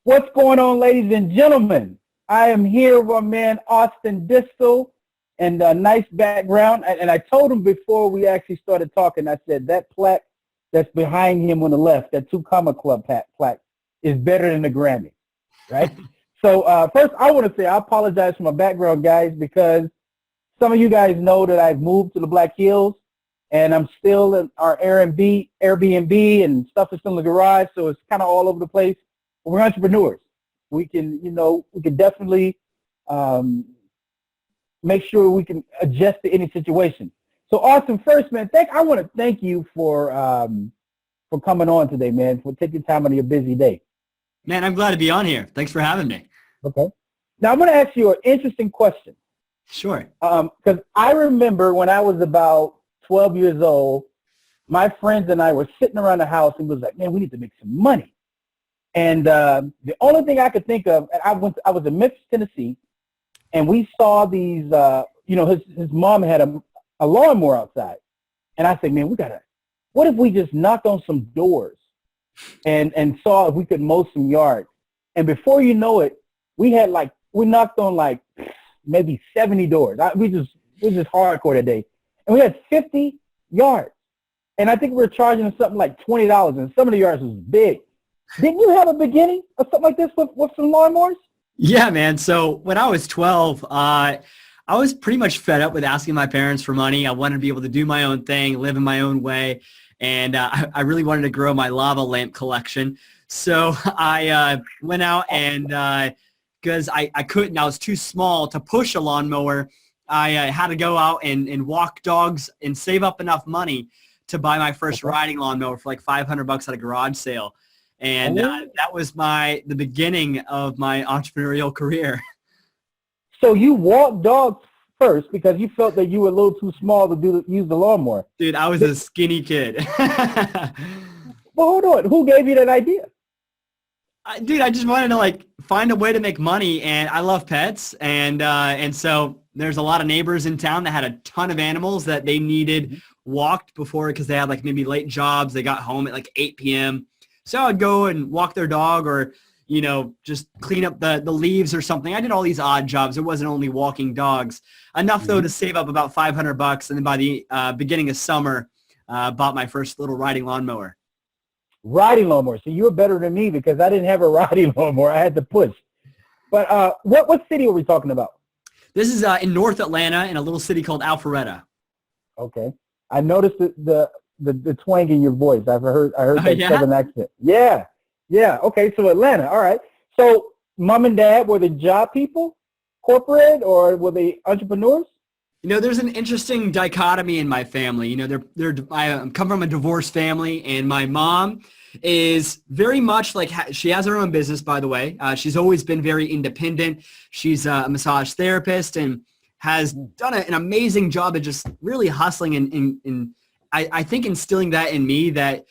What's going on, ladies and gentlemen? I am here with my man, Austin Distel, and a nice background. And I told him before we actually started talking, I said that plaque that's behind him on the left, that Two Comma Club plaque, is better than the Grammy, right? So first, I want to say I apologize for my background, guys, because some of you guys know that I've moved to the Black Hills, and I'm still in our Airbnb, and stuff is still in the garage, so it's kind of all over the place. We're entrepreneurs. We can, we can definitely make sure we can adjust to any situation. So, Austin, first, man, I want to thank you for coming on today, man, for taking time out of your busy day. Man, I'm glad to be on here. Thanks for having me. Okay. Now, I'm going to ask you an interesting question. Sure. Because I remember when I was about 12 years old, my friends and I were sitting around the house and was like, man, we need to make some money. And the only thing I could think of, and I was in Memphis, Tennessee, and we saw these, his mom had a lawnmower outside. And I said, man, what if we just knocked on some doors and saw if we could mow some yards? And before you know it, we knocked on maybe 70 doors. We just hardcore that day. And we had 50 yards. And I think we were charging them something like $20, and some of the yards was big. Didn't you have a beginning of something like this with some lawnmowers? Yeah, man. So when I was 12, I was pretty much fed up with asking my parents for money. I wanted to be able to do my own thing, live in my own way. And I really wanted to grow my lava lamp collection. So I went out and because I couldn't, I was too small to push a lawnmower. I had to go out and walk dogs and save up enough money to buy my first riding lawnmower for like $500 at a garage sale. And that was the beginning of my entrepreneurial career. So you walked dogs first because you felt that you were a little too small to use the lawnmower. Dude, I was a skinny kid. Well, hold on. Who gave you that idea? Dude, I just wanted to find a way to make money, and I love pets, and so there's a lot of neighbors in town that had a ton of animals that they needed walked before because they had maybe late jobs. They got home at 8 p.m. So I'd go and walk their dog or, just clean up the leaves or something. I did all these odd jobs. It wasn't only walking dogs. Enough, though, to save up about $500. And then by the beginning of summer, bought my first little riding lawnmower. Riding lawnmower. So you were better than me because I didn't have a riding lawnmower. I had to push. But what city are we talking about? This is in North Atlanta in a little city called Alpharetta. Okay. I noticed the twang in your voice. I heard that Southern accent. Yeah. Okay. So Atlanta. All right. So mom and dad, were they job people, corporate, or were they entrepreneurs? There's an interesting dichotomy in my family. I come from a divorced family, and my mom is very much she has her own business, by the way. She's always been very independent. She's a massage therapist and has done an amazing job of just really hustling and I think instilling that in me that,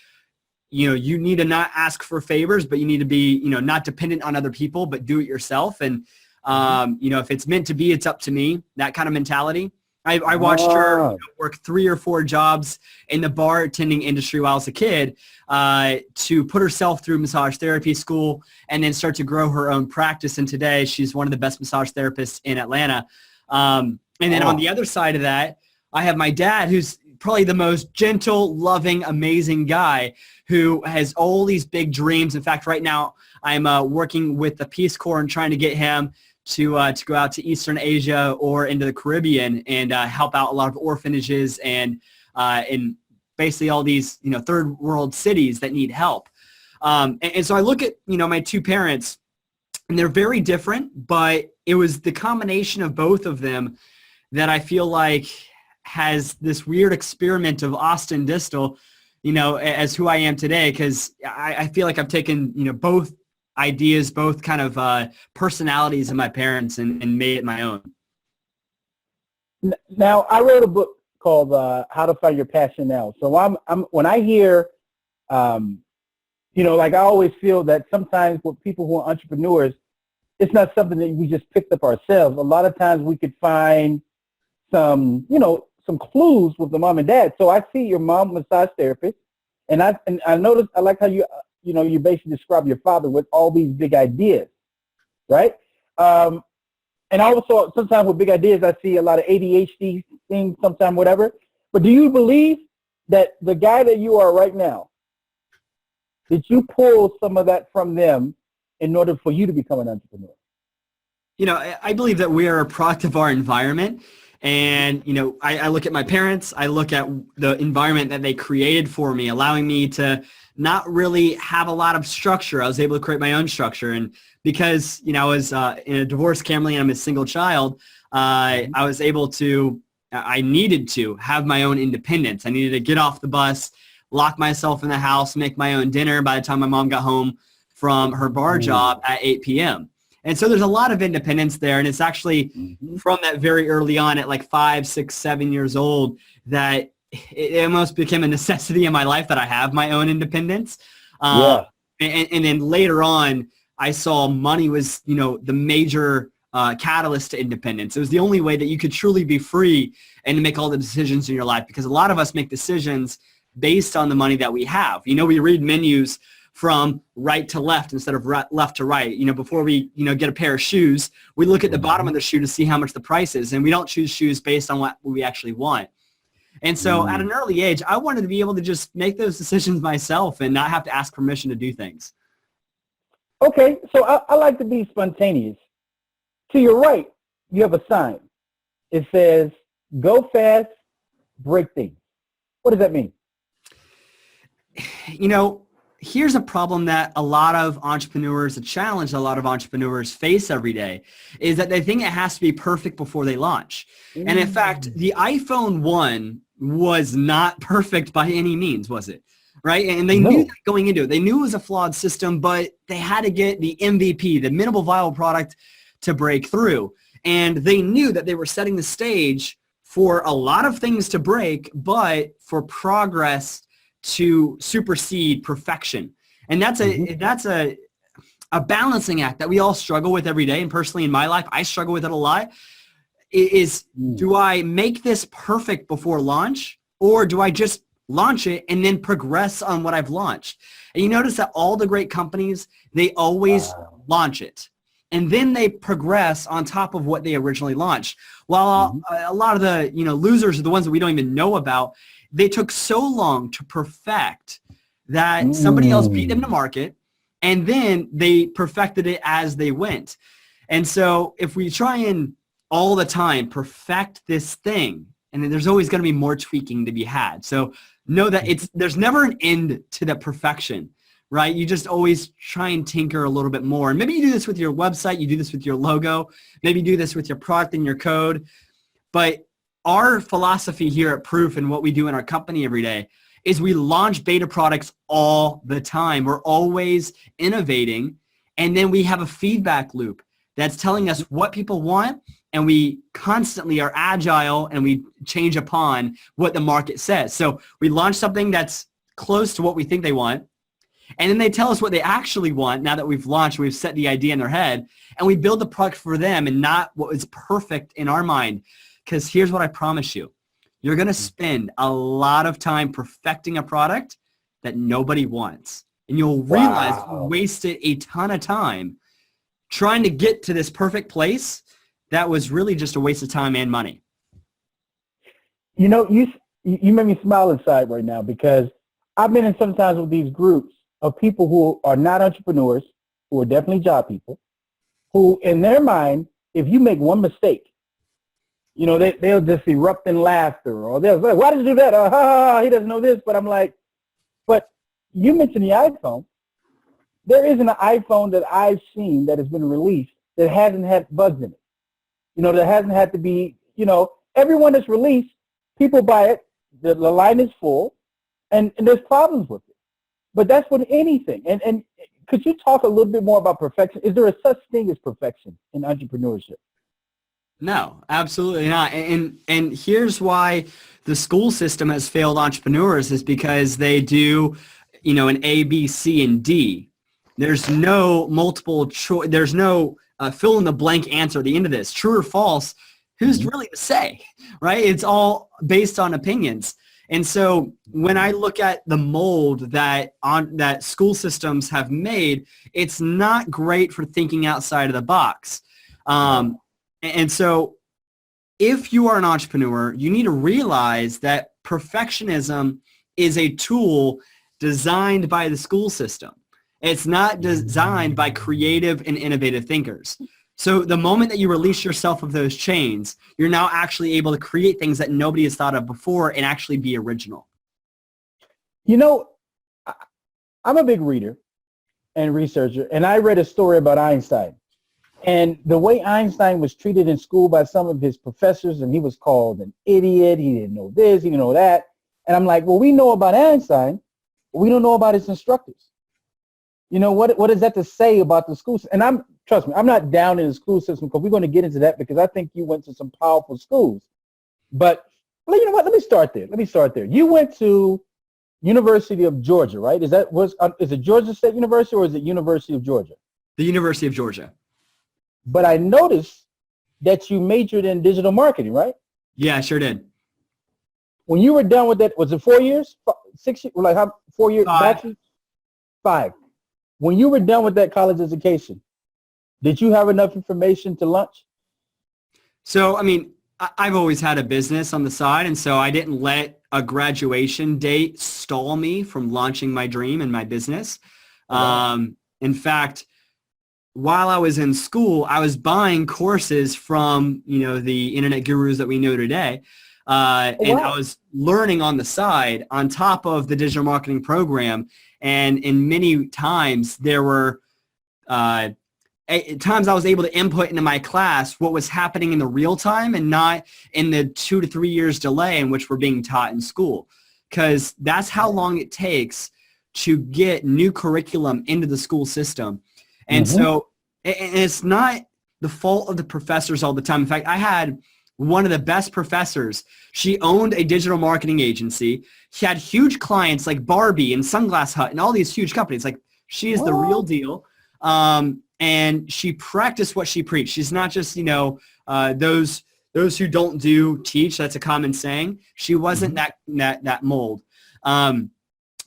you need to not ask for favors, but you need to be, not dependent on other people, but do it yourself. And, if it's meant to be, it's up to me, that kind of mentality. I watched her work 3 or 4 jobs in the bartending industry while I was a kid to put herself through massage therapy school and then start to grow her own practice. And today she's one of the best massage therapists in Atlanta. And then on the other side of that, I have my dad, who's probably the most gentle, loving, amazing guy who has all these big dreams. In fact, right now I'm working with the Peace Corps and trying to get him to go out to Eastern Asia or into the Caribbean and help out a lot of orphanages and in basically all these third world cities that need help. And so I look at my two parents, and they're very different, but it was the combination of both of them that I feel like has this weird experiment of Austin Distel, as who I am today, because I feel like I've taken, both ideas, both kind of personalities of my parents and made it my own. Now, I wrote a book called How to Find Your Passion Now. So I'm when I hear, I always feel that sometimes with people who are entrepreneurs, it's not something that we just picked up ourselves. A lot of times we could find some clues with the mom and dad. So I see your mom massage therapist, and I noticed, I like how you you basically describe your father with all these big ideas, right? And also sometimes with big ideas, I see a lot of ADHD things, sometimes whatever. But do you believe that the guy that you are right now, did you pull some of that from them in order for you to become an entrepreneur? I believe that we are a product of our environment. And, I look at my parents, I look at the environment that they created for me, allowing me to not really have a lot of structure. I was able to create my own structure. And because, I was in a divorced family and I'm a single child, I was able to, I needed to have my own independence. I needed to get off the bus, lock myself in the house, make my own dinner by the time my mom got home from her bar job at 8 p.m. And so there's a lot of independence there. And it's actually from that very early on at like 5, 6, 7 years old that it almost became a necessity in my life that I have my own independence. And then later on, I saw money was, the major catalyst to independence. It was the only way that you could truly be free and to make all the decisions in your life, because a lot of us make decisions based on the money that we have. We read menus from right to left instead of left to right. Before we, get a pair of shoes, we look at the bottom of the shoe to see how much the price is, and we don't choose shoes based on what we actually want. And so at an early age, I wanted to be able to just make those decisions myself and not have to ask permission to do things. Okay, so I like to be spontaneous. To your right, you have a sign. It says, go fast, break things. What does that mean? Here's a problem that a lot of entrepreneurs, a challenge a lot of entrepreneurs face every day, is that they think it has to be perfect before they launch. And in fact, the iPhone 1 was not perfect by any means, was it? Right? And they knew that going into it. They knew it was a flawed system, but they had to get the MVP, the minimal viable product, to break through. And they knew that they were setting the stage for a lot of things to break, but for progress to supersede perfection. And that's a balancing act that we all struggle with every day. And personally in my life, I struggle with it a lot. Do I make this perfect before launch, or do I just launch it and then progress on what I've launched? And you notice that all the great companies, they always launch it, and then they progress on top of what they originally launched. While a lot of the losers are the ones that we don't even know about. They took so long to perfect that somebody else beat them to market, and then they perfected it as they went. And so if we try and all the time perfect this thing, and then there's always going to be more tweaking to be had. So know that there's never an end to the perfection, right? You just always try and tinker a little bit more. And maybe you do this with your website, you do this with your logo, maybe you do this with your product and your code. But our philosophy here at Proof and what we do in our company every day is we launch beta products all the time. We're always innovating, and then we have a feedback loop that's telling us what people want, and we constantly are agile and we change upon what the market says. So we launch something that's close to what we think they want, and then they tell us what they actually want now that we've launched, we've set the idea in their head, and we build the product for them and not what is perfect in our mind. Because here's what I promise you. You're going to spend a lot of time perfecting a product that nobody wants. And you'll realize you wasted a ton of time trying to get to this perfect place that was really just a waste of time and money. You made me smile inside right now, because I've been in sometimes with these groups of people who are not entrepreneurs, who are definitely job people, who in their mind, if you make one mistake, they'll just erupt in laughter, or they'll say, why did you do that? He doesn't know this. But I'm like, but you mentioned the iPhone. There isn't an iPhone that I've seen that has been released that hasn't had bugs in it. That hasn't had to be, everyone that's released, people buy it, the line is full, and there's problems with it. But that's with anything. And could you talk a little bit more about perfection? Is there a such thing as perfection in entrepreneurship? No, absolutely not. And here's why the school system has failed entrepreneurs, is because they do, an A, B, C, and D. There's no multiple choice. There's no fill in the blank answer at the end of this. True or false, who's really to say, right? It's all based on opinions. And so when I look at the mold that school systems have made, it's not great for thinking outside of the box. And so if you are an entrepreneur, you need to realize that perfectionism is a tool designed by the school system. It's not designed by creative and innovative thinkers. So the moment that you release yourself of those chains, you're now actually able to create things that nobody has thought of before and actually be original. You know, I'm a big reader and researcher, and I read a story about Einstein. And the way Einstein was treated in school by some of his professors, and he was called an idiot, he didn't know this, he didn't know that. And I'm like, well, we know about Einstein, but we don't know about his instructors. You know, what is that to say about the schools? And trust me, I'm not down in the school system, because we're going to get into that, because I think you went to some powerful schools. But well, you know what? Let me start there. You went to University of Georgia, right? Is it Georgia State University, or is it University of Georgia? The University of Georgia. But I noticed that you majored in digital marketing, right? Yeah, I sure did. When you were done with that, was it 4 years? 6 years? Like how 4 years? 5. 5. When you were done with that college education, did you have enough information to launch? So, I mean, I've always had a business on the side, and so I didn't let a graduation date stall me from launching my dream and my business. In fact, while I was in school, I was buying courses from, the internet gurus that we know today. And I was learning on the side on top of the digital marketing program. And in many times there were times I was able to input into my class what was happening in the real time and not in the 2 to 3 years delay in which we're being taught in school. Because that's how long it takes to get new curriculum into the school system. And so it's not the fault of the professors all the time. In fact, I had one of the best professors. She owned a digital marketing agency. She had huge clients like Barbie and Sunglass Hut and all these huge companies. Like, she is the real deal. And she practiced what she preached. She's not just, those who don't do teach. That's a common saying. She wasn't that mold.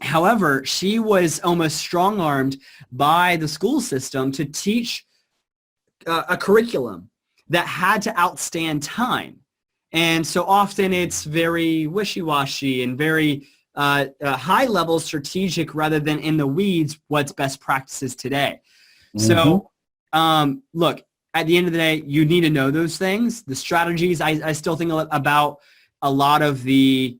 However, she was almost strong-armed by the school system to teach a curriculum that had to outstand time. And so often it's very wishy-washy and very high-level strategic rather than in the weeds what's best practices today. So look, at the end of the day, you need to know those things. The strategies, I still think about a lot of the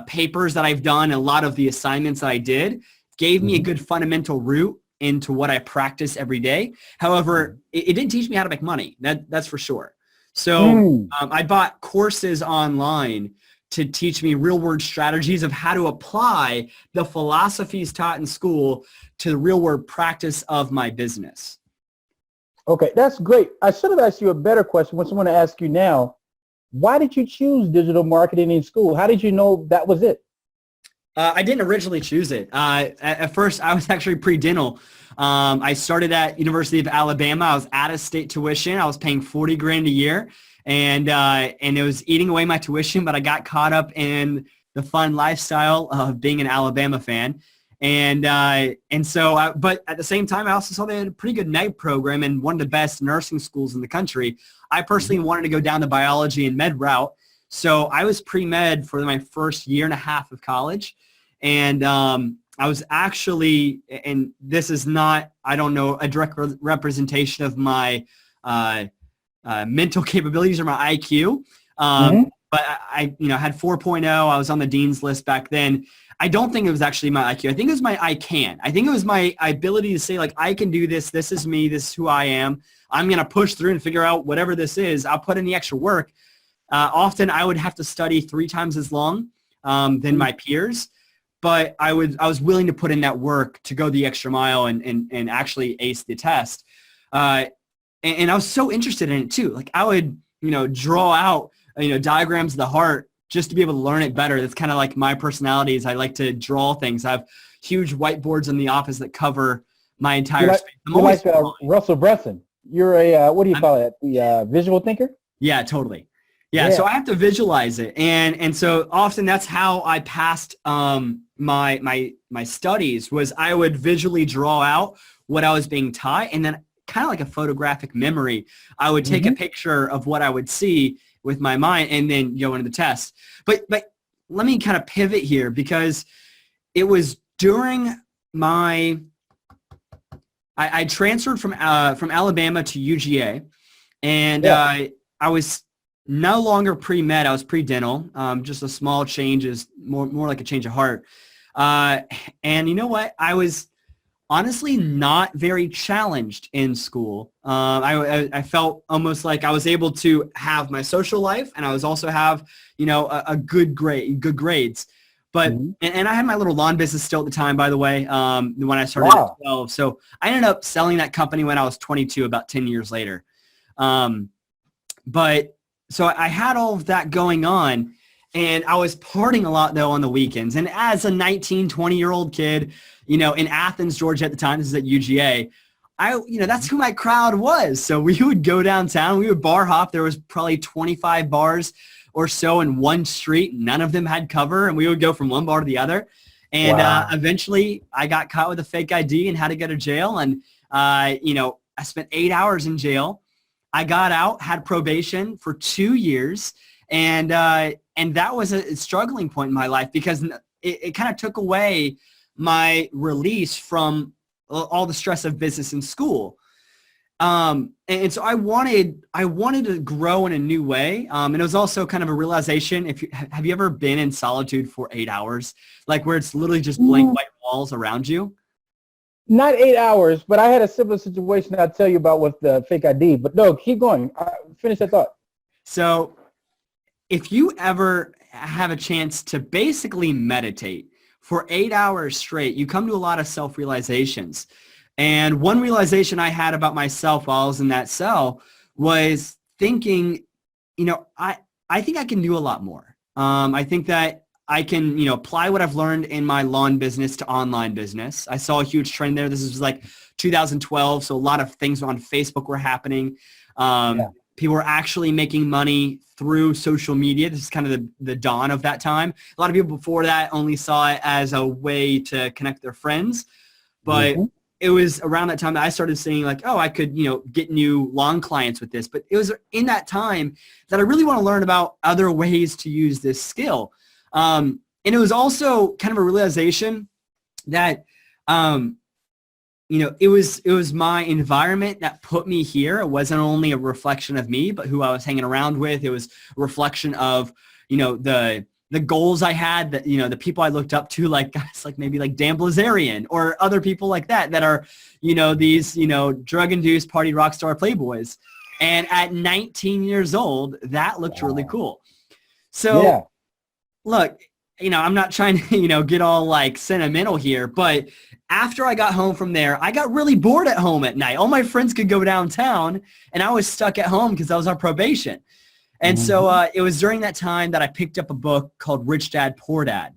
papers that I've done, a lot of the assignments that I did gave me a good fundamental route into what I practice every day. However, it didn't teach me how to make money. That's for sure. So I bought courses online to teach me real-world strategies of how to apply the philosophies taught in school to the real-world practice of my business. Okay, that's great. I should have asked you a better question, which I'm going to ask you now. Why did you choose digital marketing in school? How did you know that was it? I didn't originally choose it. At first, I was actually pre-dental. I started at University of Alabama. I was out-of-state tuition. I was paying $40,000 a year, and it was eating away my tuition. But I got caught up in the fun lifestyle of being an Alabama fan, but at the same time, I also saw they had a pretty good night program and one of the best nursing schools in the country. I personally wanted to go down the biology and med route. So I was pre-med for my first year and a half of college. And I was actually, and this is not, I don't know, a direct representation of my mental capabilities or my IQ. But I had 4.0. I was on the dean's list back then. I don't think it was actually my IQ. I think it was my I can. I think it was my ability to say, like, I can do this. This is me. This is who I am. I'm going to push through and figure out whatever this is. I'll put in the extra work. Often I would have to study 3 times as long than my peers, but I was willing to put in that work to go the extra mile and actually ace the test. And I was so interested in it too. Like, I would, draw out, diagrams of the heart just to be able to learn it better. That's kind of like my personality is I like to draw things. I have huge whiteboards in the office that cover my entire space. You're like Russell Brunson. You're a, what do you call it? The visual thinker? Yeah, totally. Yeah, so I have to visualize it, and so often that's how I passed my studies. Was I would visually draw out what I was being taught, and then kind of like a photographic memory, I would take a picture of what I would see with my mind, and then go into the test. But let me kind of pivot here, because it was during my I transferred from Alabama to UGA, and I was no longer pre-med. I was pre-dental. Just a small change, is more like a change of heart. And you know what? I was honestly not very challenged in school. I felt almost like I was able to have my social life, and I was also have, a good grades. But and I had my little lawn business still at the time, by the way, when I started at 12. So I ended up selling that company when I was 22, about 10 years later. But so I had all of that going on, and I was partying a lot, though, on the weekends. And as a 19, 20-year-old kid, in Athens, Georgia at the time, this is at UGA, that's who my crowd was. So we would go downtown. We would bar hop. There was probably 25 bars or so in one street. None of them had cover, and we would go from one bar to the other. And eventually I got caught with a fake ID and had to go to jail. And, I spent 8 hours in jail. I got out, had probation for 2 years, and that was a struggling point in my life, because it kind of took away my release from all the stress of business and school. And so I wanted to grow in a new way. And it was also kind of a realization. Have you ever been in solitude for 8 hours, like where it's literally just blank white walls around you? Not 8 hours, but I had a similar situation I'll tell you about with the fake ID. But no, keep going. Finish that thought. So if you ever have a chance to basically meditate for 8 hours straight, you come to a lot of self-realizations. And one realization I had about myself while I was in that cell was thinking, I think I can do a lot more. I think that I can, apply what I've learned in my lawn business to online business. I saw a huge trend there. This was like 2012. So a lot of things on Facebook were happening. People were actually making money through social media. This is kind of the dawn of that time. A lot of people before that only saw it as a way to connect with their friends. But it was around that time that I started saying like, oh, I could, get new lawn clients with this. But it was in that time that I really want to learn about other ways to use this skill. And it was also kind of a realization that, it was my environment that put me here. It wasn't only a reflection of me, but who I was hanging around with. It was a reflection of, the goals I had, that, the people I looked up to, like guys like maybe like Dan Blazarian or other people like that are, these, drug-induced party rock star playboys. And at 19 years old, that looked really cool. So look, I'm not trying to, get all like sentimental here, but after I got home from there, I got really bored at home at night. All my friends could go downtown, and I was stuck at home because I was on probation. And so it was during that time that I picked up a book called Rich Dad, Poor Dad.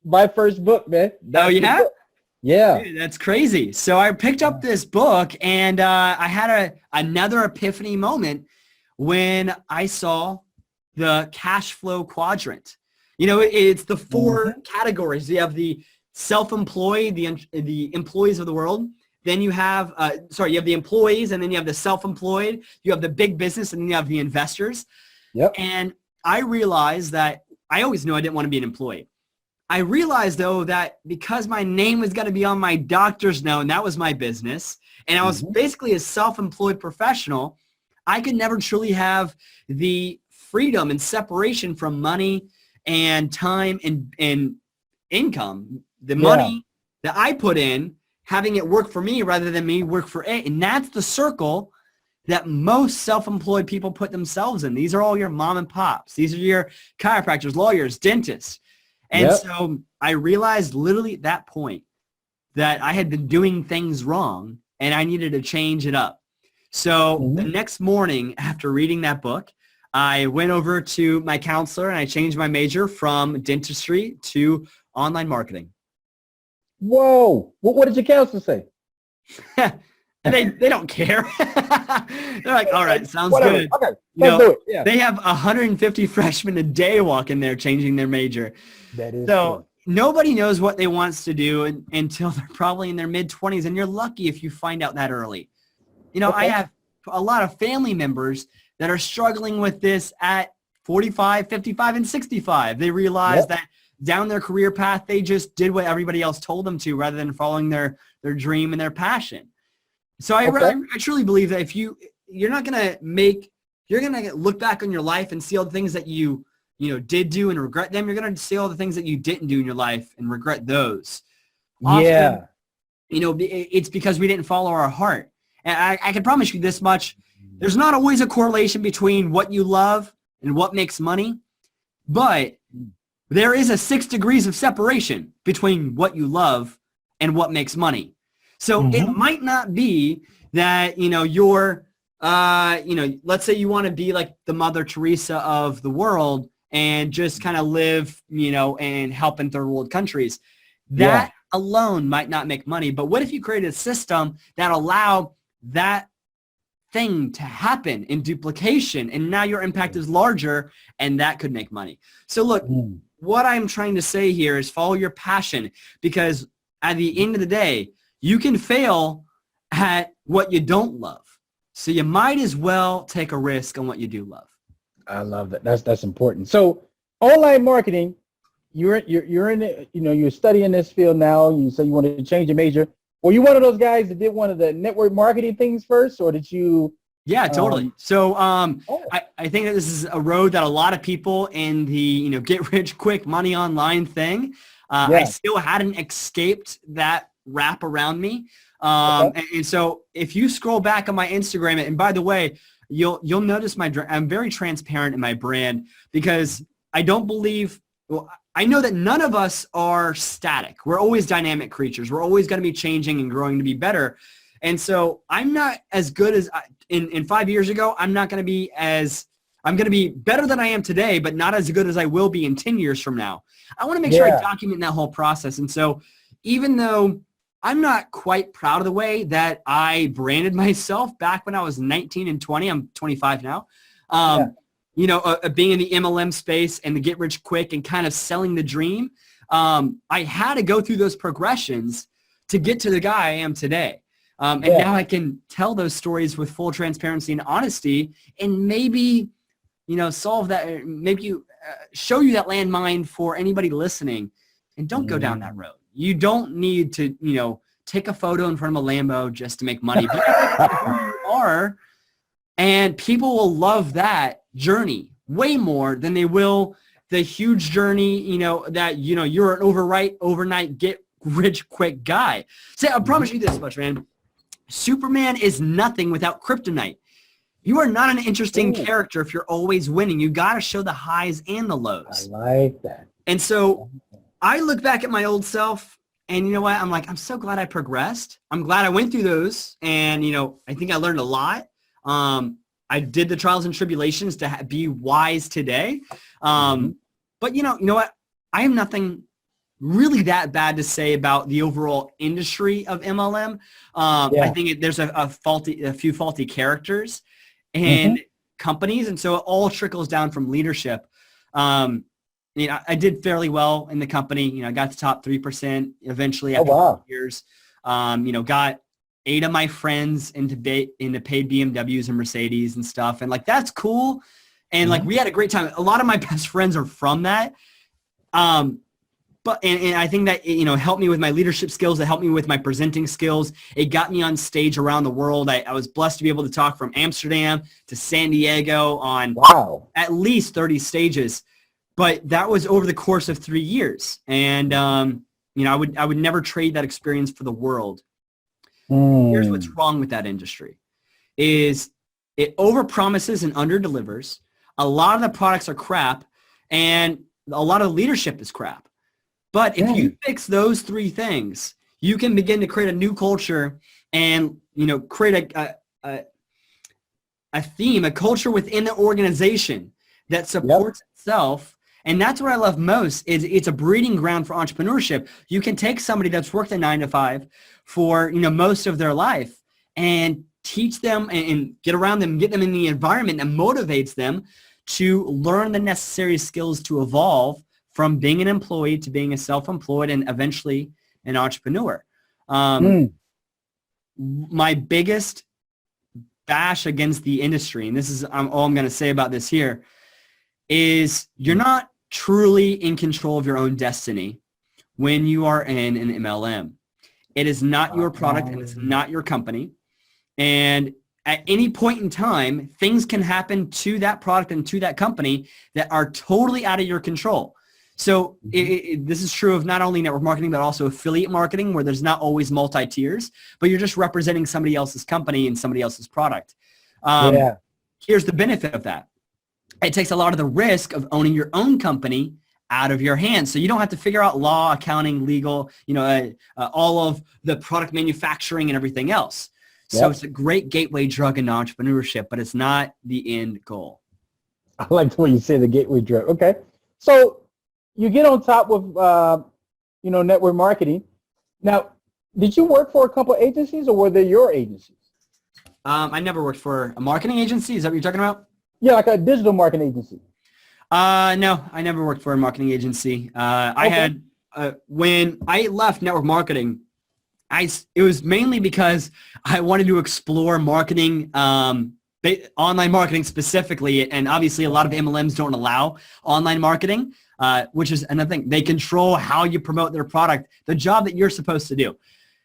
My first book, man. Oh, yeah? Yeah. Dude, that's crazy. So I picked up this book, and I had another epiphany moment when I saw the cash flow quadrant. It's the four categories. You have the self-employed, the employees of the world. Then you have, you have the employees, and then you have the self-employed. You have the big business, and then you have the investors. Yep. And I realized that I always knew I didn't want to be an employee. I realized, though, that because my name was going to be on my doctor's note, and that was my business, and I was basically a self-employed professional, I could never truly have the freedom and separation from money and time and income. The money that I put in, having it work for me rather than me work for it. And that's the circle that most self-employed people put themselves in. These are all your mom and pops. These are your chiropractors, lawyers, dentists. And so I realized literally at that point that I had been doing things wrong and I needed to change it up. So the next morning after reading that book, I went over to my counselor and I changed my major from dentistry to online marketing. Whoa. What did your counselor say? And they don't care. They're like, all right, sounds Whatever. good. Okay, You let's know, do it. Yeah. they have 150 freshmen a day walking there changing their major. That is So true. nobody knows what they wants to do until they're probably in their mid-20s, and you're lucky if you find out that early. You know, I Okay. have a lot of family members that are struggling with this at 45, 55, and 65. They realize Yep. that down their career path, they just did what everybody else told them to rather than following their dream and their passion. So I truly believe that if you're going to look back on your life and see all the things that you did do and regret them. You're going to see all the things that you didn't do in your life and regret those. Often, Yeah. it's because we didn't follow our heart. And I can promise you this much. There's not always a correlation between what you love and what makes money, but there is a 6 degrees of separation between what you love and what makes money. So it might not be that, let's say you want to be like the Mother Teresa of the world and just kind of live, and help in third world countries. That alone might not make money. But what if you created a system that allowed that thing to happen in duplication, and now your impact is larger, and that could make money? So look, what I'm trying to say here is follow your passion, because at the end of the day, you can fail at what you don't love. So you might as well take a risk on what you do love. I love that. That's important. So online marketing, you're in it, you're studying this field now. You say you wanted to change your major. Were you one of those guys that did one of the network marketing things first, or did you? Yeah, totally. So I think that this is a road that a lot of people in the get rich quick money online thing, I still hadn't escaped that wrap around me. And so if you scroll back on my Instagram, and by the way, you'll notice I'm very transparent in my brand, because I don't believe, I know that none of us are static. We're always dynamic creatures. We're always going to be changing and growing to be better. And so I'm not as good as in 5 years ago. I'm going to be better than I am today, but not as good as I will be in 10 years from now. I want to make sure I document that whole process. And so even though I'm not quite proud of the way that I branded myself back when I was 19 and 20, I'm 25 now, being in the MLM space and the get rich quick and kind of selling the dream, I had to go through those progressions to get to the guy I am today. And now I can tell those stories with full transparency and honesty, and maybe, solve that, maybe show you that landmine for anybody listening, and don't go down that road. You don't need to, take a photo in front of a Lambo just to make money. Be who you are, and people will love that journey way more than they will the huge journey, that, you're an overnight get rich quick guy. Say, I promise you this much, man. Superman is nothing without kryptonite. You are not an interesting character if you're always winning. You got to show the highs and the lows. I like that. And so I look back at my old self, and you know what? I'm like, I'm so glad I progressed. I'm glad I went through those. And, I think I learned a lot. I did the trials and tribulations to be wise today. But you know what? I have nothing really that bad to say about the overall industry of MLM. I think there's a few faulty characters and companies. And so it all trickles down from leadership. I did fairly well in the company. I got the top 3% eventually after 4 years. Got 8 of my friends into paid BMWs and Mercedes and stuff. And like, that's cool. And like, we had a great time. A lot of my best friends are from that. But I think that, helped me with my leadership skills. It helped me with my presenting skills. It got me on stage around the world. I was blessed to be able to talk from Amsterdam to San Diego on at least 30 stages. But that was over the course of 3 years. And, I would never trade that experience for the world. Here's what's wrong with that industry is it overpromises and underdelivers. A lot of the products are crap, and a lot of leadership is crap. But if you fix those 3 things, you can begin to create a new culture and, create a theme, a culture within the organization that supports itself. And that's what I love most is it's a breeding ground for entrepreneurship. You can take somebody that's worked a 9 to 5 for, most of their life, and teach them and get around them, get them in the environment that motivates them to learn the necessary skills to evolve from being an employee to being a self-employed and eventually an entrepreneur. My biggest bash against the industry, and this is all I'm going to say about this here, is you're not truly in control of your own destiny when you are in an MLM. It is not your product and it's not your company. And at any point in time, things can happen to that product and to that company that are totally out of your control. So this is true of not only network marketing, but also affiliate marketing, where there's not always multi-tiers, but you're just representing somebody else's company and somebody else's product. Here's the benefit of that. It takes a lot of the risk of owning your own company out of your hands. So you don't have to figure out law, accounting, legal, all of the product manufacturing and everything else. So it's a great gateway drug into entrepreneurship, but it's not the end goal. I like the way you say the gateway drug. Okay. So you get on top with, network marketing. Now, did you work for a couple of agencies or were they your agencies? I never worked for a marketing agency. Is that what you're talking about? Yeah, like a digital marketing agency. No, I never worked for a marketing agency. I had, when I left network marketing, it was mainly because I wanted to explore marketing, online marketing specifically. And obviously a lot of MLMs don't allow online marketing, which is another thing. They control how you promote their product, the job that you're supposed to do.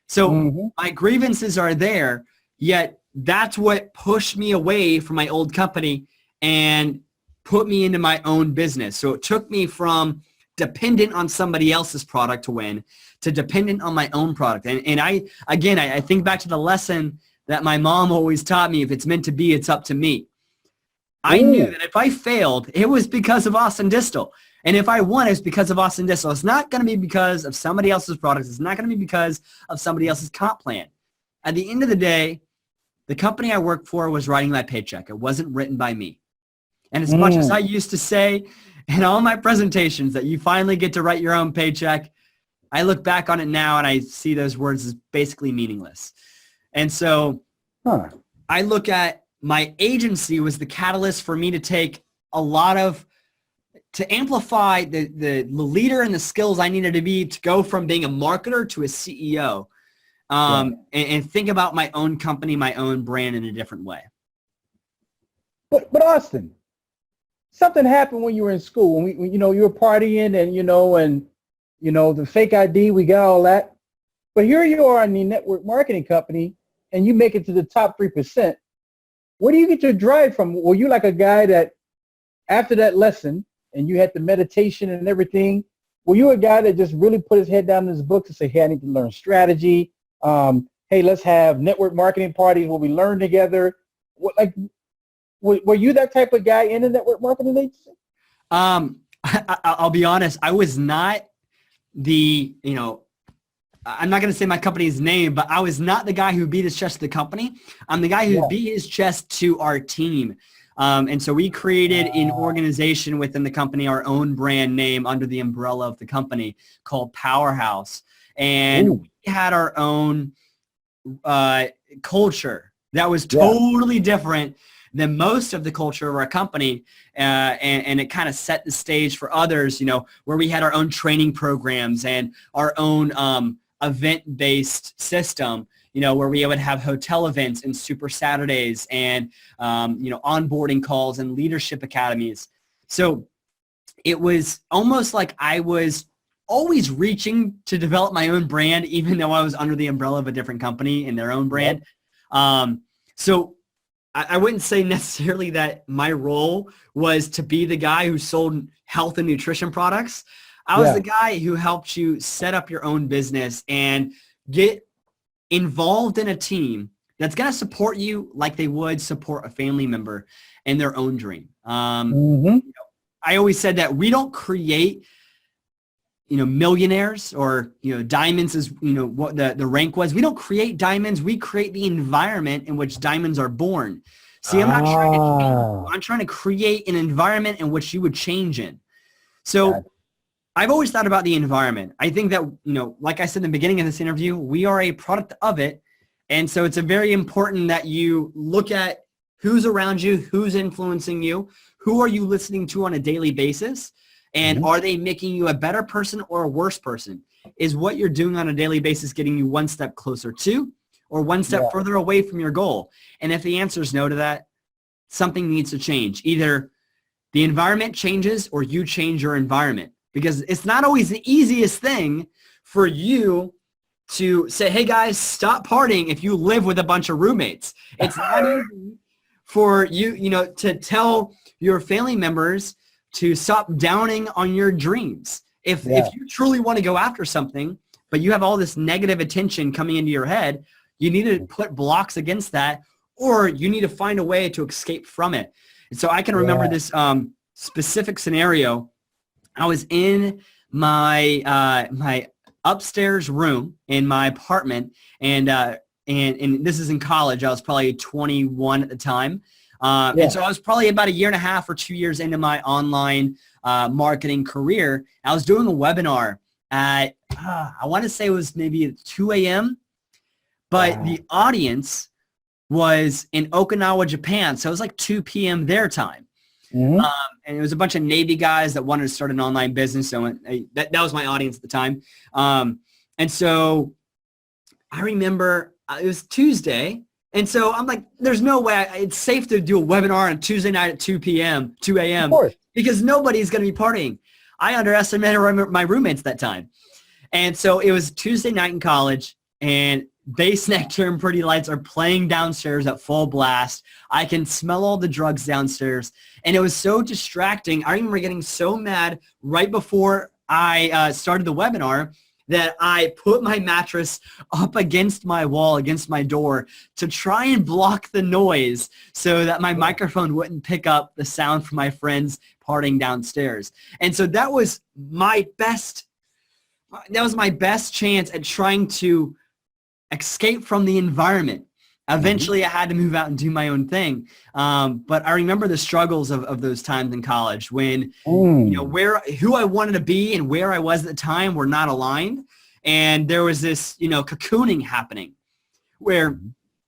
So my grievances are there, yet that's what pushed me away from my old company and put me into my own business. So it took me from dependent on somebody else's product to win to dependent on my own product. And I think back to the lesson that my mom always taught me: if it's meant to be, it's up to me. I knew that if I failed, it was because of Austin Distel. And if I won, it's because of Austin Distel. It's not going to be because of somebody else's products. It's not going to be because of somebody else's comp plan. At the end of the day, the company I worked for was writing my paycheck. It wasn't written by me. And as much as I used to say in all my presentations that you finally get to write your own paycheck, I look back on it now and I see those words as basically meaningless. And so I look at my agency was the catalyst for me to take to amplify the leader and the skills I needed to be to go from being a marketer to a CEO, and think about my own company, my own brand in a different way. But Austin, something happened when you were in school, when you were partying and the fake ID, we got all that. But here you are in the network marketing company and you make it to the top 3%. Where do you get your drive from? Were you like a guy that after that lesson and you had the meditation and everything, were you a guy that just really put his head down in his books and say, hey, I need to learn strategy. Hey, let's have network marketing parties where we learn together. Were you that type of guy in a network marketing agency? I'll be honest. I was not I'm not going to say my company's name, but I was not the guy who beat his chest to the company. I'm the guy who beat his chest to our team. And so we created an organization within the company, our own brand name under the umbrella of the company called Powerhouse. And we had our own culture that was totally different than most of the culture of our company. And it kind of set the stage for others, where we had our own training programs and our own event-based system, where we would have hotel events and super Saturdays and, onboarding calls and leadership academies. So it was almost like I was always reaching to develop my own brand, even though I was under the umbrella of a different company and their own brand. So I wouldn't say necessarily that my role was to be the guy who sold health and nutrition products. I was the guy who helped you set up your own business and get involved in a team that's going to support you like they would support a family member in their own dream. I always said that we don't create, millionaires or, diamonds is, what the rank was. We don't create diamonds. We create the environment in which diamonds are born. See, I'm not trying to change you. I'm trying to create an environment in which you would change in. So I've always thought about the environment. I think that, like I said in the beginning of this interview, we are a product of it. And so it's a very important that you look at who's around you, who's influencing you, who are you listening to on a daily basis, and are they making you a better person or a worse person? Is what you're doing on a daily basis getting you one step closer to or one step further away from your goal? And if the answer is no to that, something needs to change. Either the environment changes or you change your environment, because it's not always the easiest thing for you to say, hey guys, stop partying if you live with a bunch of roommates. It's not easy for you, to tell your family members to stop downing on your dreams. If you truly want to go after something, but you have all this negative attention coming into your head, you need to put blocks against that, or you need to find a way to escape from it. And so I can remember this specific scenario. I was in my my upstairs room in my apartment, and this is in college. I was probably 21 at the time. And so I was probably about 1.5 years or 2 years into my online marketing career. I was doing a webinar at, I want to say it was maybe 2 a.m., but the audience was in Okinawa, Japan. So it was like 2 p.m. their time. And it was a bunch of Navy guys that wanted to start an online business. So that was my audience at the time. And so I remember it was Tuesday. And so I'm like, there's no way it's safe to do a webinar on Tuesday night at 2 a.m. because nobody's going to be partying. I underestimated my roommates that time. And so it was Tuesday night in college, and Bass Nectar and Pretty Lights are playing downstairs at full blast. I can smell all the drugs downstairs. And it was so distracting. I remember getting so mad right before I started the webinar that I put my mattress up against my wall, against my door, to try and block the noise so that my microphone wouldn't pick up the sound from my friends partying downstairs. And so that was my best chance at trying to escape from the environment. Eventually, I had to move out and do my own thing. But I remember the struggles of those times in college when, who I wanted to be and where I was at the time were not aligned. And there was this, cocooning happening where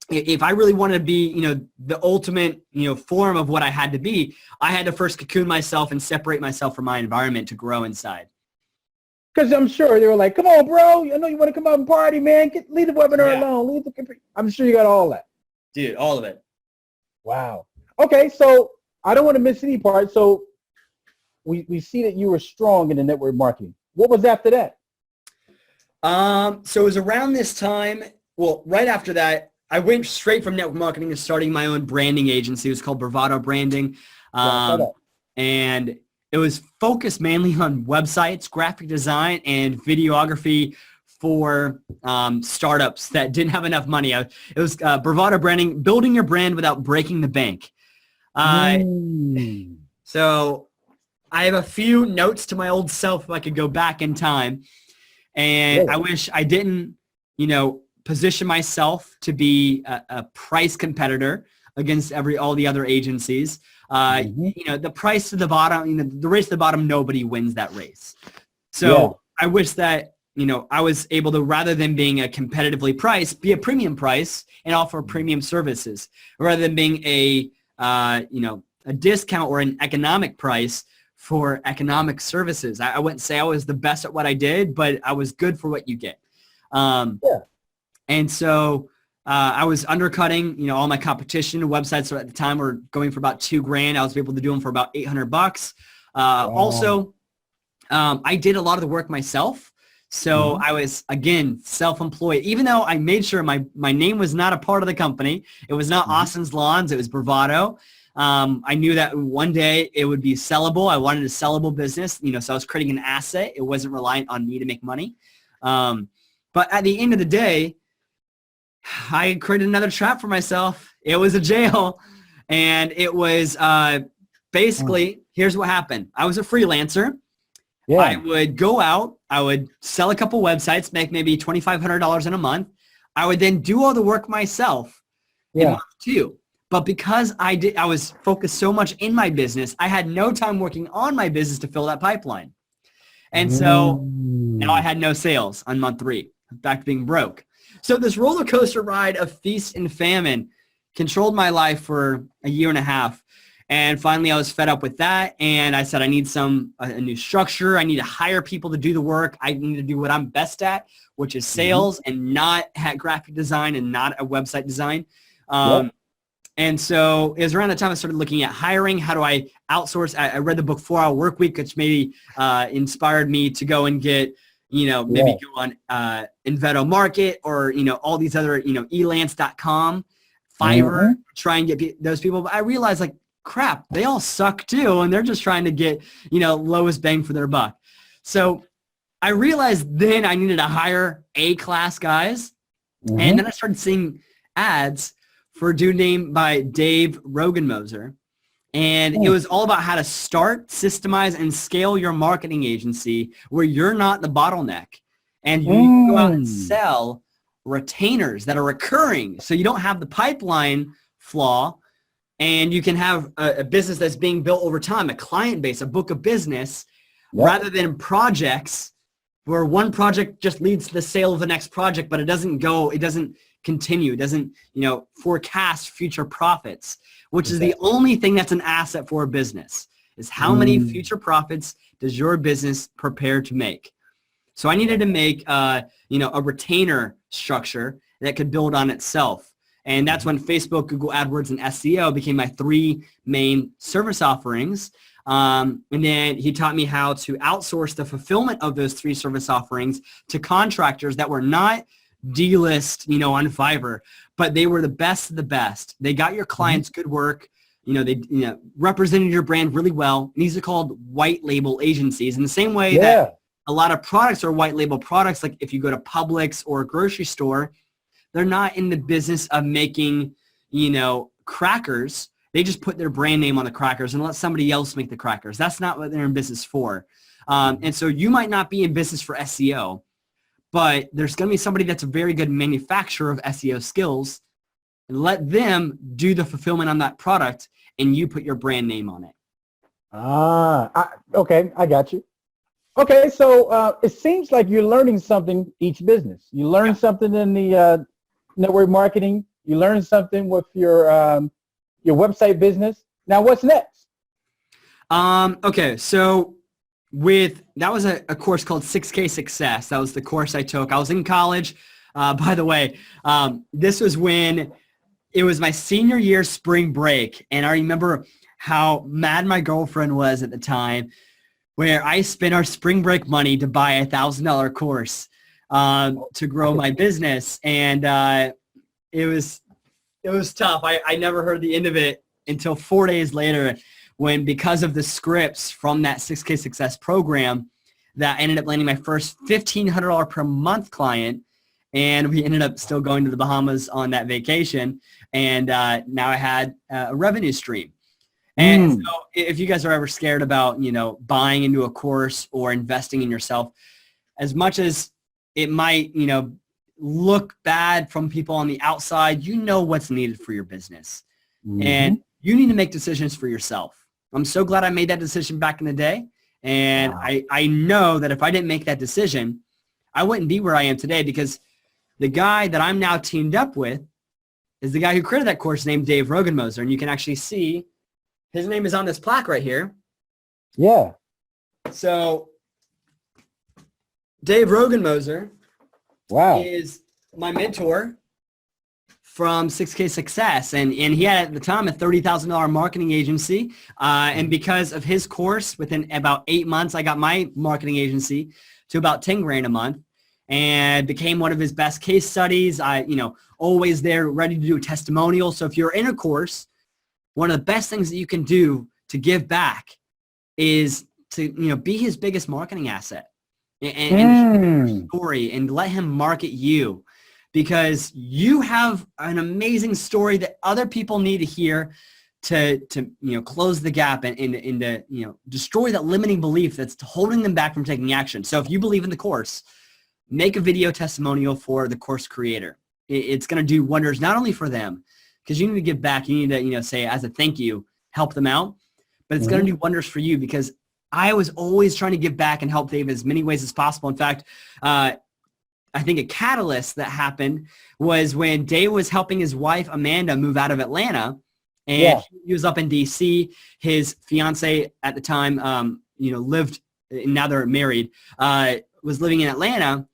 if I really wanted to be, the ultimate, form of what I had to be, I had to first cocoon myself and separate myself from my environment to grow inside. Because I'm sure they were like, come on, bro. I know you want to come out and party, man. Leave the webinar alone. I'm sure you got all that. Dude, all of it. Wow. Okay, so I don't want to miss any part. So we see that you were strong in the network marketing. What was after that? So it was around this time. Well, right after that, I went straight from network marketing to starting my own branding agency. It was called Bravado Branding. And it was focused mainly on websites, graphic design, and videography for startups that didn't have enough money. It was Bravado Branding, building your brand without breaking the bank. So I have a few notes to my old self if I could go back in time. And I wish I didn't, position myself to be a price competitor against all the other agencies. The price to the bottom, the race to the bottom, nobody wins that race. So I wish that, I was able to, rather than being a competitively priced, be a premium price and offer premium services rather than being a discount or an economic price for economic services. I wouldn't say I was the best at what I did, but I was good for what you get. And so I was undercutting, all my competition. Websites at the time were going for about $2,000. I was able to do them for about $800. Also, I did a lot of the work myself. So I was, again, self-employed. Even though I made sure my name was not a part of the company. It was not Austin's Lawns. It was Bravado. I knew that one day it would be sellable. I wanted a sellable business, so I was creating an asset. It wasn't reliant on me to make money. But at the end of the day, I created another trap for myself. It was a jail. And it was basically, here's what happened. I was a freelancer. I would go out. I would sell a couple websites, make maybe $2,500 in a month. I would then do all the work myself in month 2. But because I was focused so much in my business, I had no time working on my business to fill that pipeline. And so now I had no sales on month 3, back to being broke. So this roller coaster ride of feast and famine controlled my life for a year and a half. And finally, I was fed up with that. And I said, I need a new structure. I need to hire people to do the work. I need to do what I'm best at, which is sales and not graphic design and not a website design. And so it was around the time I started looking at hiring. How do I outsource? I read the book 4 Hour Workweek, which maybe inspired me to go and get, maybe go on Enveto Market or, all these other, elance.com, Fiverr, try and get those people. But I realized like, crap, they all suck too. And they're just trying to get, lowest bang for their buck. So I realized then I needed to hire A-class guys. And then I started seeing ads for a dude named by Dave Rogenmoser. And it was all about how to start, systemize, and scale your marketing agency where you're not the bottleneck. And you need to go out and sell retainers that are recurring. So you don't have the pipeline flaw, and you can have a business that's being built over time, a client base, a book of business, rather than projects where one project just leads to the sale of the next project, but it doesn't continue. It doesn't, forecast future profits, which is the only thing that's an asset for a business, is how many future profits does your business prepare to make? So I needed to make, a retainer structure that could build on itself. And that's when Facebook, Google AdWords, and SEO became my 3 main service offerings. And then he taught me how to outsource the fulfillment of those 3 service offerings to contractors that were not D-list, on Fiverr, but they were the best of the best. They got your clients good work. They represented your brand really well. And these are called white label agencies. In the same way that a lot of products are white label products, like if you go to Publix or a grocery store, they're not in the business of making, crackers. They just put their brand name on the crackers and let somebody else make the crackers. That's not what they're in business for. And so you might not be in business for SEO, but there's going to be somebody that's a very good manufacturer of SEO skills, and let them do the fulfillment on that product, and you put your brand name on it. Okay, I got you. Okay, so it seems like you're learning something each business. You learn something in the network marketing. You learn something with your website business. Now, what's next? Okay, so that was a course called 6K Success. That was the course I took. I was in college. By the way, this was when it was my senior year spring break. And I remember how mad my girlfriend was at the time, where I spent our spring break money to buy a $1,000 course to grow my business. And it was tough. I never heard the end of it until 4 days later, when, because of the scripts from that 6K Success program, that I ended up landing my first $1,500 per month client. And we ended up still going to the Bahamas on that vacation. And now I had a revenue stream. And so if you guys are ever scared about, buying into a course or investing in yourself, as much as it might, look bad from people on the outside, what's needed for your business. And you need to make decisions for yourself. I'm so glad I made that decision back in the day. And I know that if I didn't make that decision, I wouldn't be where I am today, because the guy that I'm now teamed up with is the guy who created that course, named Dave Rogenmoser. And you can actually see his name is on this plaque right here. Yeah. So Dave Rogenmoser is my mentor from 6K Success. And he had at the time a $30,000 marketing agency. And because of his course, within about 8 months, I got my marketing agency to about 10 grand a month, and became one of his best case studies. Always there ready to do a testimonial. So if you're in a course, one of the best things that you can do to give back is to, be his biggest marketing asset and share your story and let him market you, because you have an amazing story that other people need to hear to close the gap and to destroy that limiting belief that's holding them back from taking action. So if you believe in the course, make a video testimonial for the course creator. It's going to do wonders, not only for them, because you need to give back. You need to, say as a thank you, help them out. But it's going to do wonders for you, because I was always trying to give back and help Dave as many ways as possible. In fact, I think a catalyst that happened was when Dave was helping his wife, Amanda, move out of Atlanta. And he was up in DC. His fiance at the time, lived, now they're married, was living in Atlanta.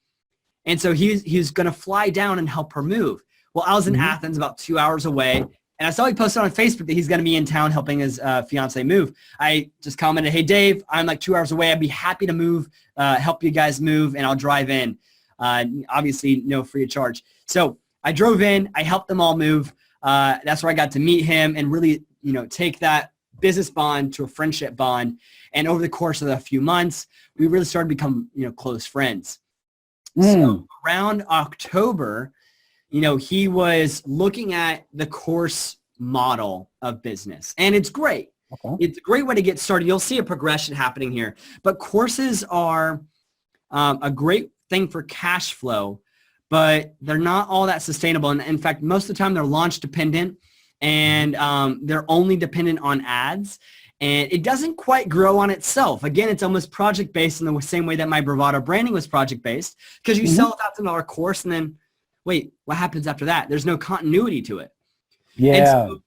And so he was going to fly down and help her move. Well, I was in Athens, about 2 hours away. And I saw he posted on Facebook that he's going to be in town helping his fiance move. I just commented, hey, Dave, I'm like 2 hours away. I'd be happy to move, help you guys move, and I'll drive in. Obviously, no free of charge. So I drove in. I helped them all move. That's where I got to meet him and really, take that business bond to a friendship bond. And over the course of a few months, we really started to become, close friends. So around October, he was looking at the course model of business. And it's great. Okay. It's a great way to get started. You'll see a progression happening here. But courses are a great thing for cash flow, but they're not all that sustainable. And in fact, most of the time they're launch dependent, and they're only dependent on ads. And it doesn't quite grow on itself. Again, it's almost project-based in the same way that my Bravado branding was project-based, because you sell a $1,000 course and then, wait, what happens after that? There's no continuity to it. Yeah. And so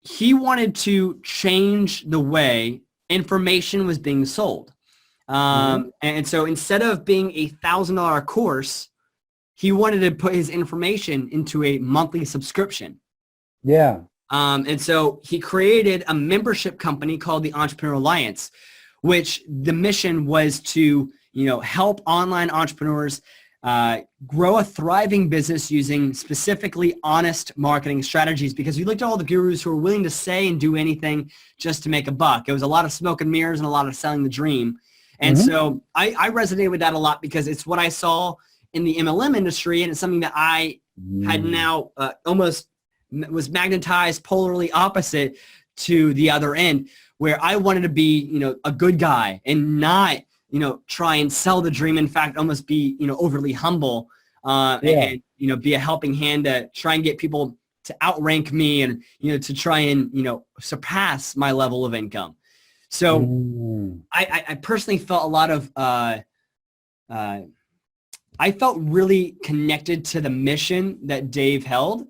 he wanted to change the way information was being sold. And so instead of being a $1,000 course, he wanted to put his information into a monthly subscription. Yeah. And so he created a membership company called the Entrepreneur Alliance, which the mission was to, help online entrepreneurs grow a thriving business using specifically honest marketing strategies. Because you looked at all the gurus who were willing to say and do anything just to make a buck. It was a lot of smoke and mirrors and a lot of selling the dream. And so I resonated with that a lot because it's what I saw in the MLM industry, and it's something that I had now almost was magnetized polarly opposite to the other end, where I wanted to be, a good guy and not, try and sell the dream. In fact, almost be, overly humble and, be a helping hand to try and get people to outrank me and, to try and, surpass my level of income. So I personally felt a lot of, I felt really connected to the mission that Dave held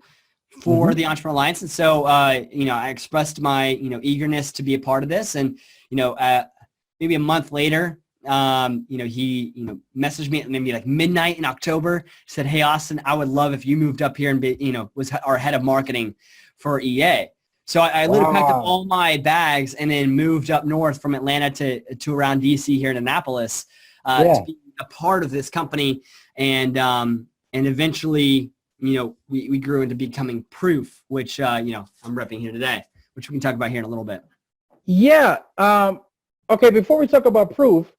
for the Entrepreneur Alliance. And so, I expressed my, eagerness to be a part of this. And, maybe a month later, he, messaged me at maybe like midnight in October, said, hey, Austin, I would love if you moved up here and be, was our head of marketing for EA. So I literally packed up all my bags and then moved up north from Atlanta to around DC here in Annapolis to be a part of this company. And eventually, we grew into becoming Proof, which, I'm repping here today, which we can talk about here in a little bit. Yeah. Okay. Before we talk about Proof,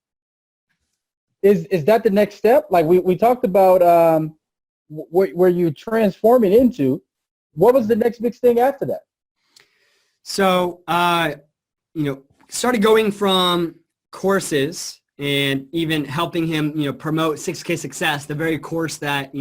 is that the next step? Like we talked about where you transforming into. What was the next big thing after that? So, started going from courses and even helping him, promote 6K Success, the very course that,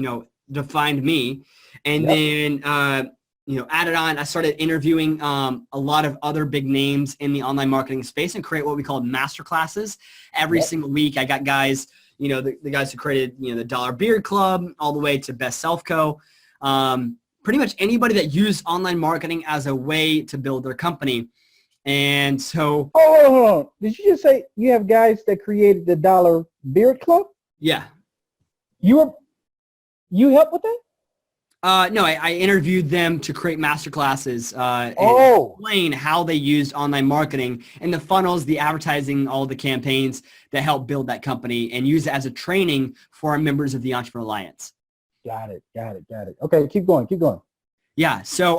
defined me. And then, added on, I started interviewing a lot of other big names in the online marketing space and create what we called masterclasses. Every single week, I got guys, the guys who created, the Dollar Beard Club all the way to Best Self Co. Pretty much anybody that used online marketing as a way to build their company. And so... Hold on. Did you just say you have guys that created the Dollar Beard Club? Yeah. You helped with that? No, I interviewed them to create masterclasses and explain how they used online marketing and the funnels, the advertising, all the campaigns that help build that company, and use it as a training for our members of the Entrepreneur Alliance. Got it. Okay, keep going. Yeah. So,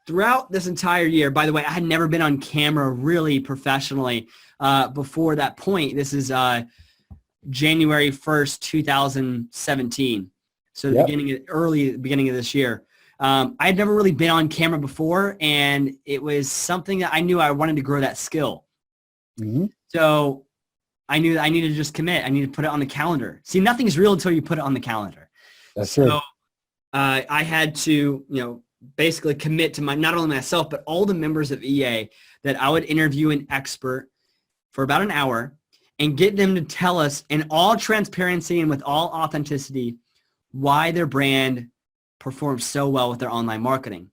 throughout this entire year, by the way, I had never been on camera really professionally before that point. This is January 1st, 2017. So the early beginning of this year. I had never really been on camera before, and it was something that I knew I wanted to grow that skill. So I knew that I needed to just commit. I needed to put it on the calendar. See, nothing's real until you put it on the calendar. That's true. So I had to, basically commit to not only myself, but all the members of EA that I would interview an expert for about an hour. and get them to tell us in all transparency and with all authenticity why their brand performs so well with their online marketing.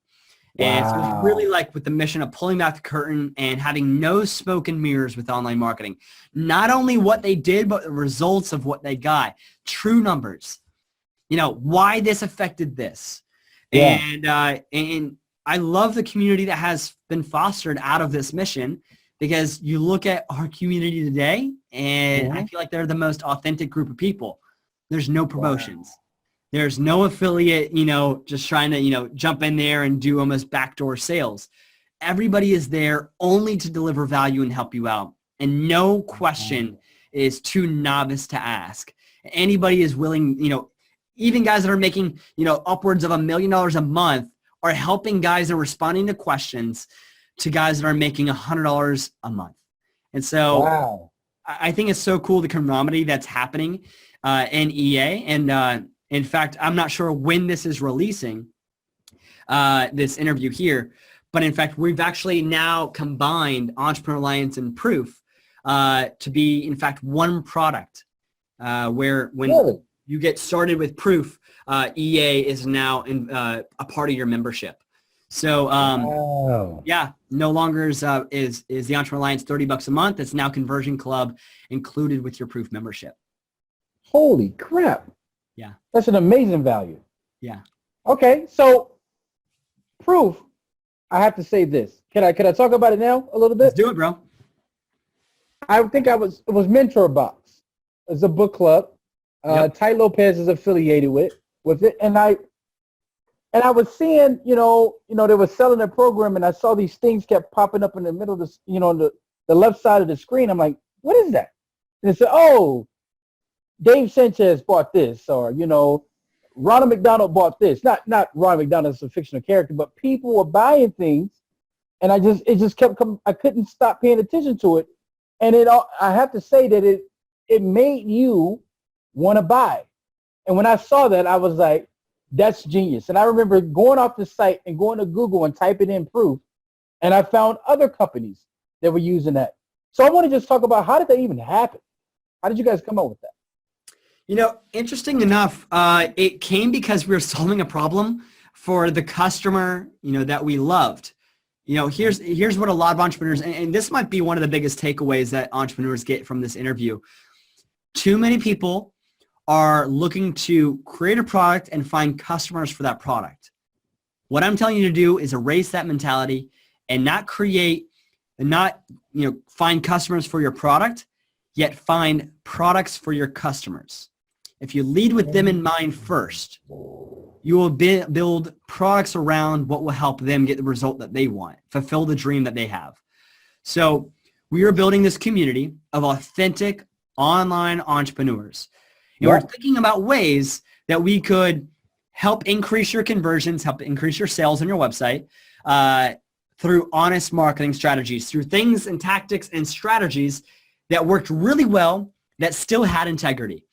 And so it's really like with the mission of pulling back the curtain and having no smoke and mirrors with online marketing. Not only what they did, but the results of what they got. True numbers. You know, why this affected this. Yeah. And I love the community that has been fostered out of this mission, because you look at our community today and I feel like they're the most authentic group of people. There's no promotions. Wow. There's no affiliate, you know, just trying to, you know, jump in there and do almost backdoor sales. Everybody is there only to deliver value and help you out. And no question is too novice to ask. Anybody is willing, you know, even guys that are making, you know, upwards of $1 million a month are helping guys that are responding to questions to guys that are making $100 a month. And so I think it's so cool, the camaraderie that's happening in EA. And in fact, I'm not sure when this is releasing, this interview here, but in fact, we've actually now combined Entrepreneur Alliance and Proof to be, in fact, one product where when you get started with Proof, EA is now a part of your membership. So yeah, no longer is the Entrepreneur Alliance $30 a month. It's now Conversion Club included with your Proof membership. Holy crap. Yeah. That's an amazing value. Yeah. Okay, so Proof, I have to say this. Can I talk about it now a little bit? Let's do it, bro. I think it was Mentor Box. It's a book club. Ty Lopez is affiliated with it, and I was seeing, you know, they were selling a program, and I saw these things kept popping up in the middle of the, you know, on the left side of the screen. I'm like, what is that? And it said, oh, Dave Sanchez bought this, or, you know, Ronald McDonald bought this. Not Ronald McDonald as a fictional character, but people were buying things, and it just kept coming. I couldn't stop paying attention to it, and I have to say that it made you want to buy. And when I saw that, I was like, that's genius. And I remember going off the site and going to Google and typing in Proof, and I found other companies that were using that. So I want to just talk about, how did that even happen? How did you guys come up with that? You know, interesting enough, it came because we were solving a problem for the customer, you know, that we loved. You know, here's what a lot of entrepreneurs, and this might be one of the biggest takeaways that entrepreneurs get from this interview. Too many people are looking to create a product and find customers for that product. What I'm telling you to do is erase that mentality and not create and not, you know, find customers for your product, yet find products for your customers. If you lead with them in mind first, you will build products around what will help them get the result that they want, fulfill the dream that they have. So we are building this community of authentic online entrepreneurs. And we're thinking about ways that we could help increase your conversions, help increase your sales on your website through honest marketing strategies, through things and tactics and strategies that worked really well that still had integrity.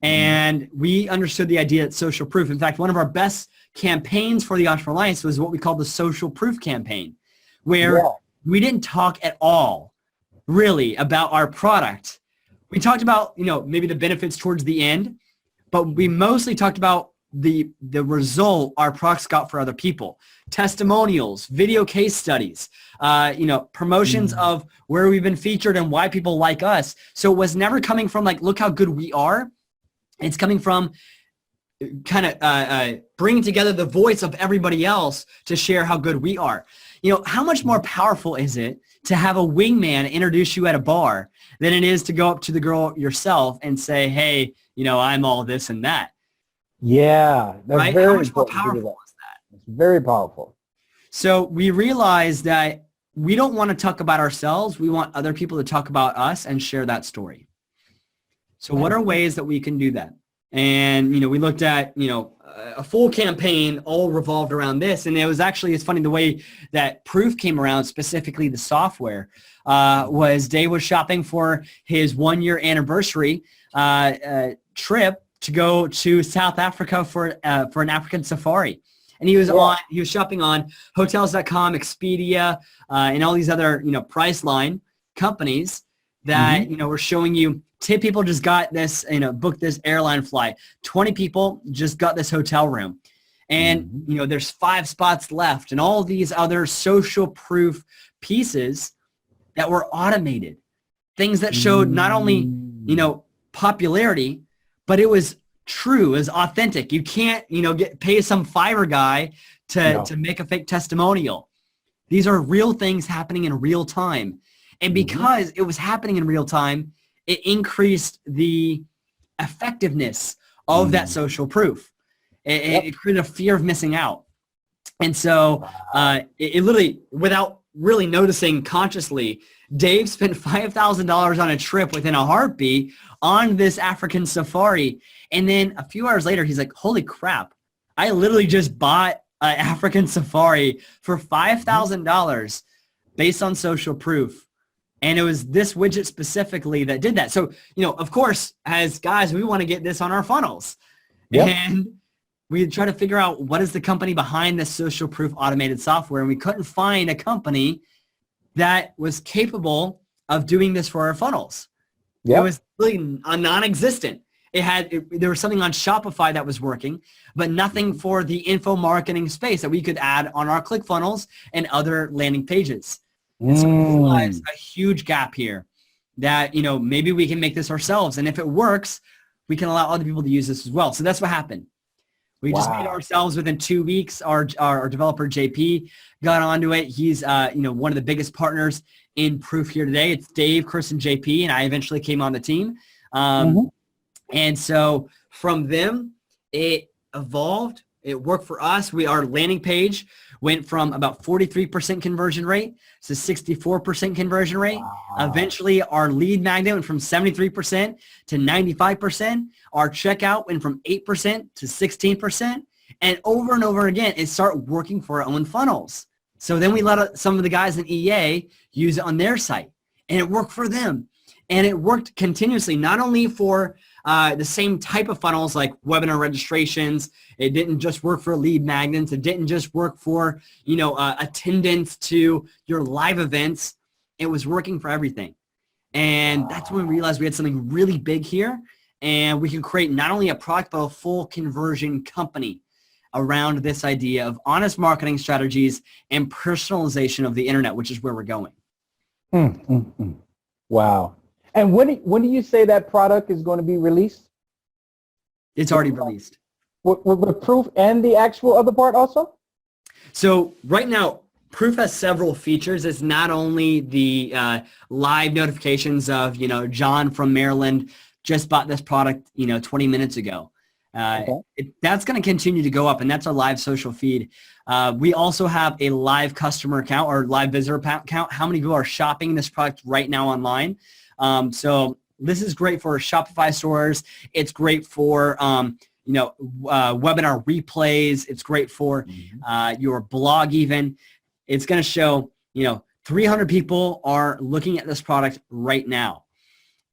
And we understood the idea that social proof. In fact, one of our best campaigns for the Entrepreneur Alliance was what we called the social proof campaign, where we didn't talk at all really about our product. We talked about, you know, maybe the benefits towards the end, but we mostly talked about the result our products got for other people, testimonials, video case studies, you know, promotions of where we've been featured and why people like us. So it was never coming from like, look how good we are. It's coming from kind of bringing together the voice of everybody else to share how good we are. You know, how much more powerful is it to have a wingman introduce you at a bar than it is to go up to the girl yourself and say, hey, you know, I'm all this and that. Yeah. That's right? Very how much more powerful is that? It's very powerful. So we realized that we don't want to talk about ourselves. We want other people to talk about us and share that story. So what are ways that we can do that? And, you know, we looked at, you know, a full campaign all revolved around this. And it was actually, it's funny, the way that Proof came around, specifically the software, was Dave was shopping for his 1-year anniversary trip to go to South Africa for an African safari. And he was shopping on Hotels.com, Expedia, and all these other, you know, Priceline companies. that, we're showing you 10 people just got this, booked this airline flight. 20 people just got this hotel room. And, there's 5 spots left, and all these other social proof pieces that were automated. Things that showed not only, popularity, but it was true, it was authentic. You can't, pay some Fiverr guy to make a fake testimonial. These are real things happening in real time. And because it was happening in real time, it increased the effectiveness of that social proof. It created a fear of missing out. And so it literally, without really noticing consciously, Dave spent $5,000 on a trip within a heartbeat on this African safari. And then a few hours later, he's like, holy crap, I literally just bought an African safari for $5,000 based on social proof. And it was this widget specifically that did that. So, of course, as guys, we want to get this on our funnels. Yep. And we tried to figure out what is the company behind this social proof automated software. And we couldn't find a company that was capable of doing this for our funnels. Yep. It was really non-existent. There was something on Shopify that was working, but nothing for the info marketing space that we could add on our ClickFunnels and other landing pages. And so we realized a huge gap here that, maybe we can make this ourselves. And if it works, we can allow other people to use this as well. So that's what happened. We just made it ourselves within 2 weeks. Our developer, JP, got onto it. He's, one of the biggest partners in Proof here today. It's Dave, Chris, and JP, and I eventually came on the team. And so from them, it evolved. It worked for us. Our landing page went from about 43% conversion rate to 64% conversion rate. Wow. Eventually, our lead magnet went from 73% to 95%. Our checkout went from 8% to 16%. And over again, it started working for our own funnels. So then we let some of the guys in EA use it on their site, and it worked for them. And it worked continuously, not only for the same type of funnels like webinar registrations. It didn't just work for lead magnets. It didn't just work for, attendance to your live events. It was working for everything. And that's when we realized we had something really big here, and we can create not only a product, but a full conversion company around this idea of honest marketing strategies and personalization of the internet, which is where we're going. Wow. And when do you say that product is going to be released? It's already released. With Proof and the actual other part also? So right now, Proof has several features. It's not only the live notifications of, John from Maryland just bought this product, 20 minutes ago. That's going to continue to go up, and that's our live social feed. We also have a live customer account or live visitor account. How many people are shopping this product right now online? So this is great for Shopify stores. It's great for, webinar replays. It's great for your blog even. It's going to show, 300 people are looking at this product right now.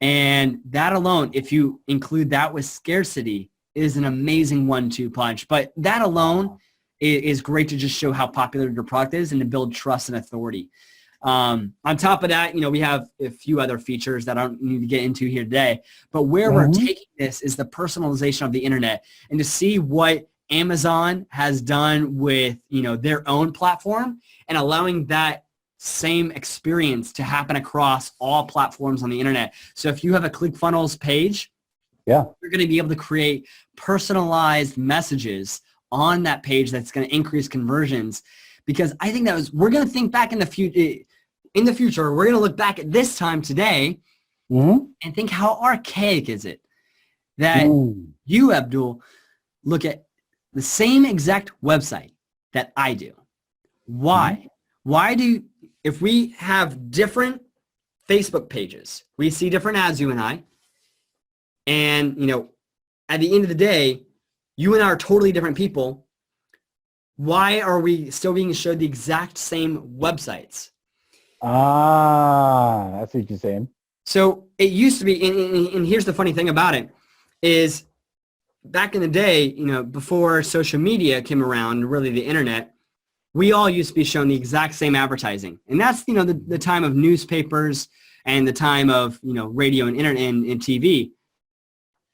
And that alone, if you include that with scarcity, is an amazing 1-2 punch. But that alone is great to just show how popular your product is and to build trust and authority. On top of that, we have a few other features that I don't need to get into here today, but where we're taking this is the personalization of the internet, and to see what Amazon has done with, their own platform and allowing that same experience to happen across all platforms on the internet. So if you have a ClickFunnels page, you're going to be able to create personalized messages on that page that's going to increase conversions. Because I think we're going to think back in the future. In the future, we're going to look back at this time today and think, how archaic is it that you, Abdul, look at the same exact website that I do? Why? If we have different Facebook pages, we see different ads, you and I, and, at the end of the day, you and I are totally different people. Why are we still being showed the exact same websites? That's what you're saying. So it used to be, and here's the funny thing about it, is back in the day, before social media came around, really the internet, we all used to be shown the exact same advertising. And that's, the time of newspapers, and the time of, radio and internet and TV.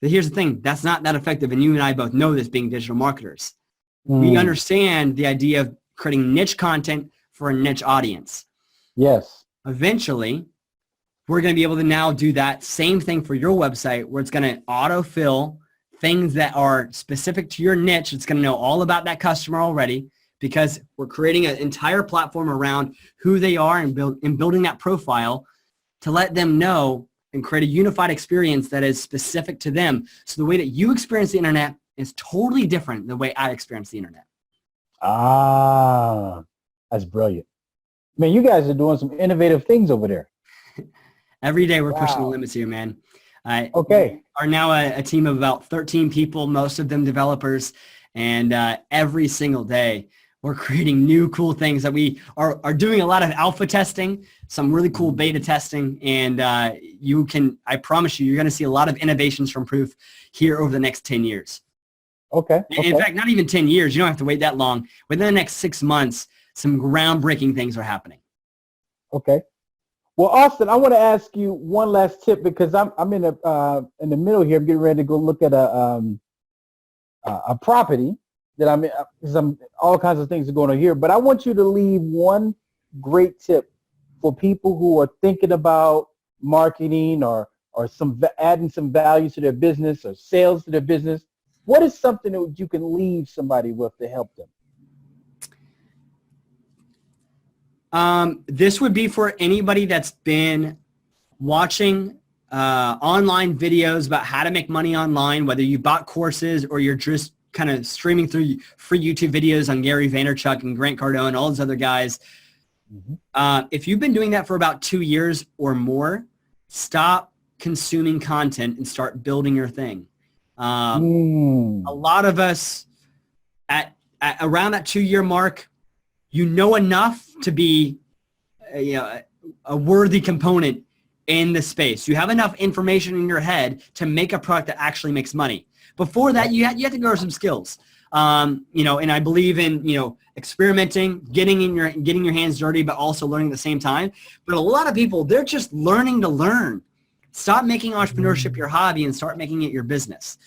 But here's the thing, that's not that effective. And you and I both know this, being digital marketers. We understand the idea of creating niche content for a niche audience. Yes. Eventually, we're going to be able to now do that same thing for your website, where it's going to autofill things that are specific to your niche. It's going to know all about that customer already, because we're creating an entire platform around who they are and building that profile to let them know and create a unified experience that is specific to them. So the way that you experience the internet is totally different than the way I experience the internet. Ah, that's brilliant. Man, you guys are doing some innovative things over there. Every day we're pushing the limits here, man. Okay. We are now a team of about 13 people, most of them developers, and every single day we're creating new cool things that we are doing a lot of alpha testing, some really cool beta testing, and I promise you're going to see a lot of innovations from Proof here over the next 10 years. Okay. In fact, not even 10 years. You don't have to wait that long. Within the next 6 months, some groundbreaking things are happening. Okay. Well, Austin, I want to ask you one last tip, because I'm in the middle here. I'm getting ready to go look at a property that I'm in, because all kinds of things are going on here. But I want you to leave one great tip for people who are thinking about marketing or adding some value to their business or sales to their business. What is something that you can leave somebody with to help them? This would be for anybody that's been watching online videos about how to make money online, whether you bought courses or you're just kind of streaming through free YouTube videos on Gary Vaynerchuk and Grant Cardone and all those other guys. If you've been doing that for about 2 years or more, stop consuming content and start building your thing. A lot of us at around that 2-year mark, you know enough to be a worthy component in the space. You have enough information in your head to make a product that actually makes money. Before that, you have to grow some skills. And I believe in, experimenting, getting your hands dirty, but also learning at the same time. But a lot of people, they're just learning to learn. Stop making entrepreneurship your hobby and start making it your business.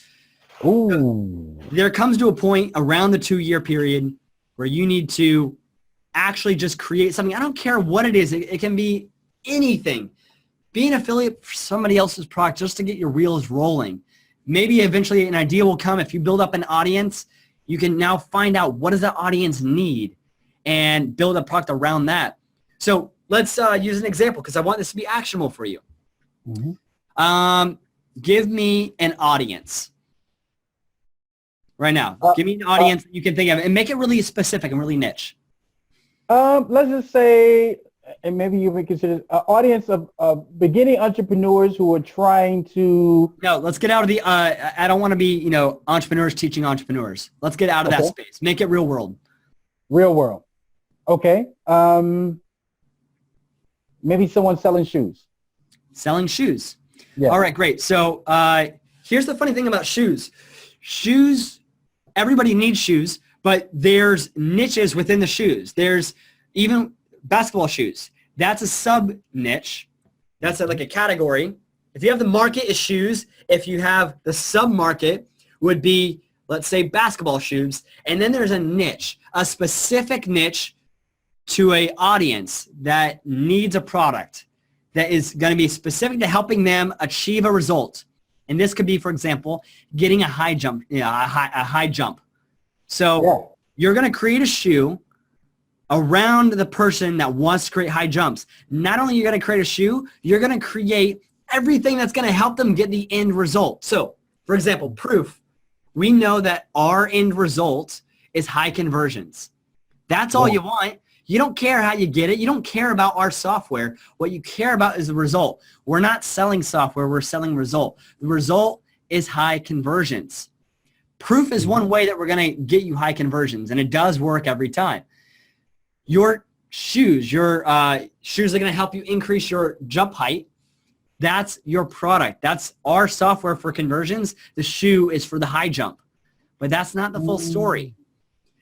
Ooh. There comes to a point around the 2-year period where you need to actually just create something. I don't care what it is. It can be anything. Be an affiliate for somebody else's product just to get your wheels rolling. Maybe eventually an idea will come. If you build up an audience, you can now find out what does that audience need and build a product around that. So let's use an example, because I want this to be actionable for you. Give me an audience right now. Give me an audience that you can think of, and make it really specific and really niche. Let's just say, and maybe you would consider an audience of beginning entrepreneurs who are trying to. No, let's get out of the. I don't want to be, entrepreneurs teaching entrepreneurs. Let's get out of that space. Make it real world. Real world. Okay. Maybe someone selling shoes. Selling shoes. Yeah. All right, great. So here's the funny thing about shoes. Shoes, everybody needs shoes, but there's niches within the shoes. There's even basketball shoes. That's a sub-niche. That's like a category. If you have the market is shoes, if you have the sub-market would be, let's say, basketball shoes. And then there's a niche, a specific niche to an audience that needs a product that is going to be specific to helping them achieve a result. And this could be, for example, getting a high jump, a high jump. So you're going to create a shoe around the person that wants to create high jumps. Not only are you going to create a shoe, you're going to create everything that's going to help them get the end result. So, for example, Proof, we know that our end result is high conversions. That's all you want. You don't care how you get it. You don't care about our software. What you care about is the result. We're not selling software. We're selling result. The result is high conversions. Proof is one way that we're going to get you high conversions, and it does work every time. Your shoes are going to help you increase your jump height. That's your product. That's our software for conversions. The shoe is for the high jump, but that's not the full story.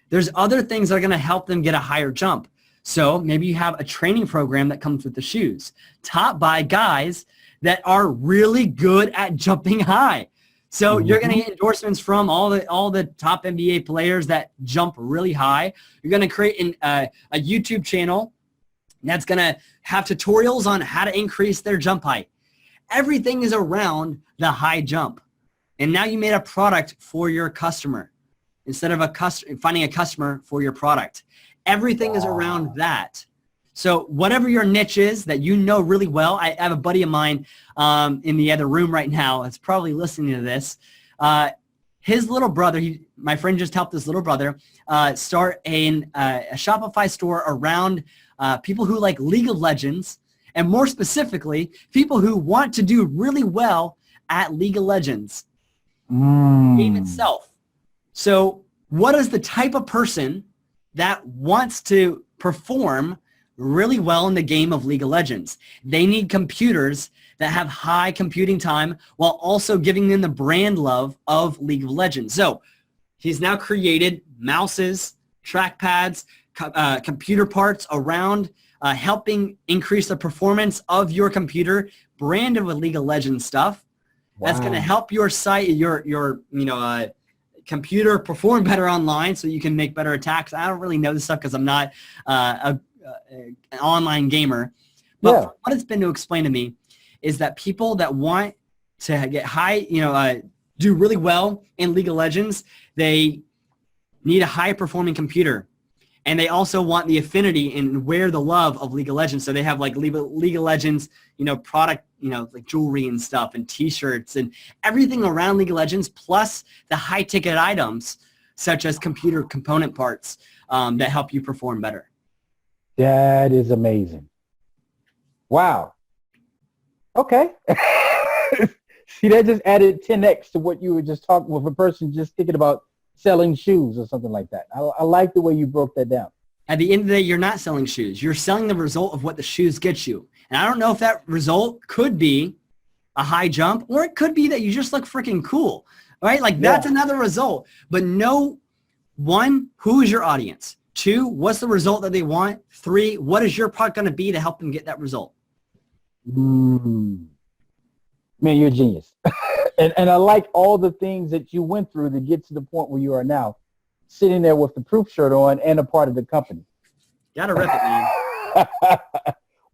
There's other things that are going to help them get a higher jump. So maybe you have a training program that comes with the shoes, taught by guys that are really good at jumping high. So you're going to get endorsements from all the top NBA players that jump really high. You're going to create a YouTube channel that's going to have tutorials on how to increase their jump height. Everything is around the high jump. And now you made a product for your customer instead of finding a customer for your product. Everything is around that. So whatever your niche is that you know really well, I have a buddy of mine in the other room right now that's probably listening to this. His little brother, my friend just helped his little brother start a Shopify store around people who like League of Legends, and more specifically, people who want to do really well at League of Legends, game itself. So what is the type of person that wants to perform really well in the game of League of Legends? They need computers that have high computing time while also giving them the brand love of League of Legends. So he's now created mouses, trackpads, computer parts around helping increase the performance of your computer branded with League of Legends stuff. Wow. That's going to help your site, your computer perform better online so you can make better attacks. I don't really know this stuff because I'm not an online gamer. But what it's been to explain to me is that people that want to get high, do really well in League of Legends, they need a high performing computer. And they also want the affinity and wear the love of League of Legends. So they have like League of Legends, product, like jewelry and stuff and T-shirts and everything around League of Legends, plus the high ticket items such as computer component parts that help you perform better. That is amazing. Wow. Okay. See, that just added 10x to what you were just talking with a person just thinking about selling shoes or something like that. I like the way you broke that down. At the end of the day, you're not selling shoes. You're selling the result of what the shoes get you. And I don't know if that result could be a high jump, or it could be that you just look freaking cool, right? Like that's another result. But know, one, who is your audience? Two, what's the result that they want? Three, what is your product going to be to help them get that result? Man, you're a genius. And I like all the things that you went through to get to the point where you are now, sitting there with the proof shirt on and a part of the company. Gotta rip it, man.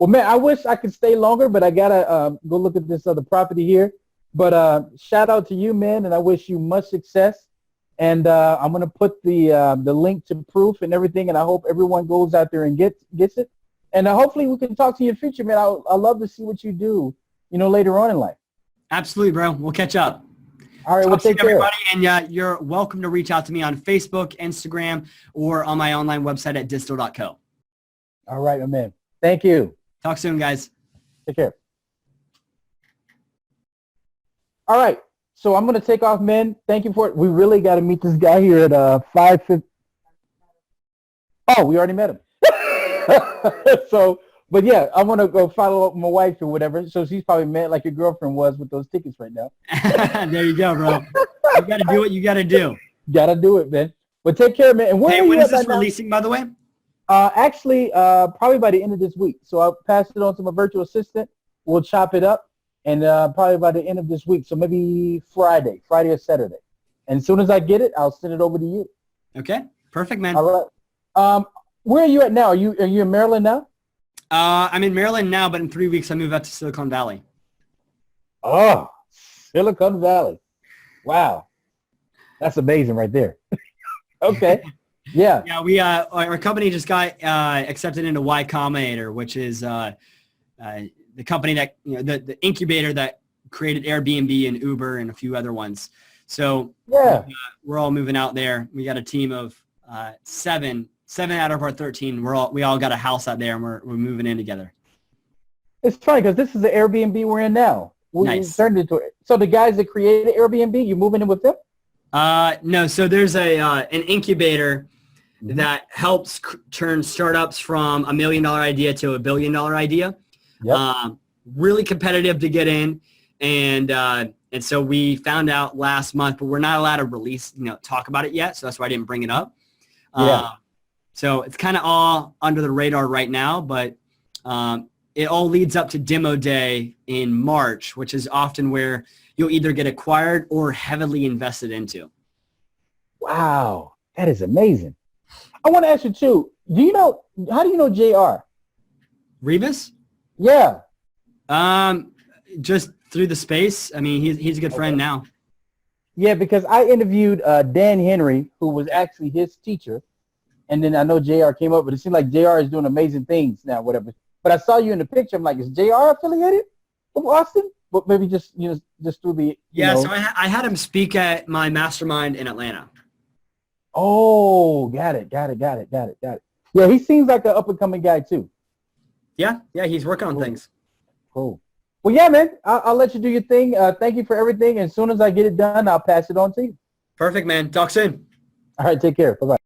Well, man, I wish I could stay longer, but I gotta go look at this other property here. But shout out to you, man, and I wish you much success. And I'm gonna put the link to proof and everything, and I hope everyone goes out there and gets it. And hopefully we can talk to you in the future, man. I love to see what you do, later on in life. Absolutely, bro. We'll catch up. All right, well, take care. Everybody, and you're welcome to reach out to me on Facebook, Instagram, or on my online website at distel.co. All right, my man. Thank you. Talk soon, guys. Take care. All right, so I'm going to take off, man. Thank you for it. We really got to meet this guy here at 5:50. Oh, we already met him. But yeah, I'm going to go follow up with my wife or whatever. So she's probably mad like your girlfriend was with those tickets right now. There you go, bro. You got to do what you got to do. Got to do it, man. But take care, man. And when is this releasing, by the way? Actually, probably by the end of this week. So I'll pass it on to my virtual assistant. We'll chop it up. And probably by the end of this week. So maybe Friday or Saturday. And as soon as I get it, I'll send it over to you. Okay. Perfect, man. All right. Where are you at now? Are you in Maryland now? I'm in Maryland now, but in 3 weeks I move out to Silicon Valley. Oh, Silicon Valley. Wow. That's amazing right there. Okay. Yeah. Yeah, we our company just got accepted into Y Combinator, which is the company that the incubator that created Airbnb and Uber and a few other ones. So we're all moving out there. We got a team of seven out of our 13. We all got a house out there, and we're moving in together. It's funny because this is the Airbnb we're in now. Nice. Turned into it. So the guys that created Airbnb, you moving in with them? No. So there's an incubator that helps turn startups from $1 million idea to $1 billion idea. Yep. Really competitive to get in, and so we found out last month, but we're not allowed to release, talk about it yet. So that's why I didn't bring it up. So it's kind of all under the radar right now, but it all leads up to demo day in March, which is often where you'll either get acquired or heavily invested into. Wow, that is amazing. I want to ask you too. How do you know JR? Revis? Yeah. Just through the space. I mean, he's a good friend now. Yeah, because I interviewed Dan Henry, who was actually his teacher. And then I know JR came up, but it seemed like JR is doing amazing things now, whatever. But I saw you in the picture. I'm like, is JR affiliated with Austin? But maybe just through the So I had him speak at my mastermind in Atlanta. Oh, got it. Yeah, he seems like an up and coming guy too. Yeah, he's working on things. Cool. Well, yeah, man. I'll let you do your thing. Thank you for everything. As soon as I get it done, I'll pass it on to you. Perfect, man. Talk soon. All right, take care. Bye-bye.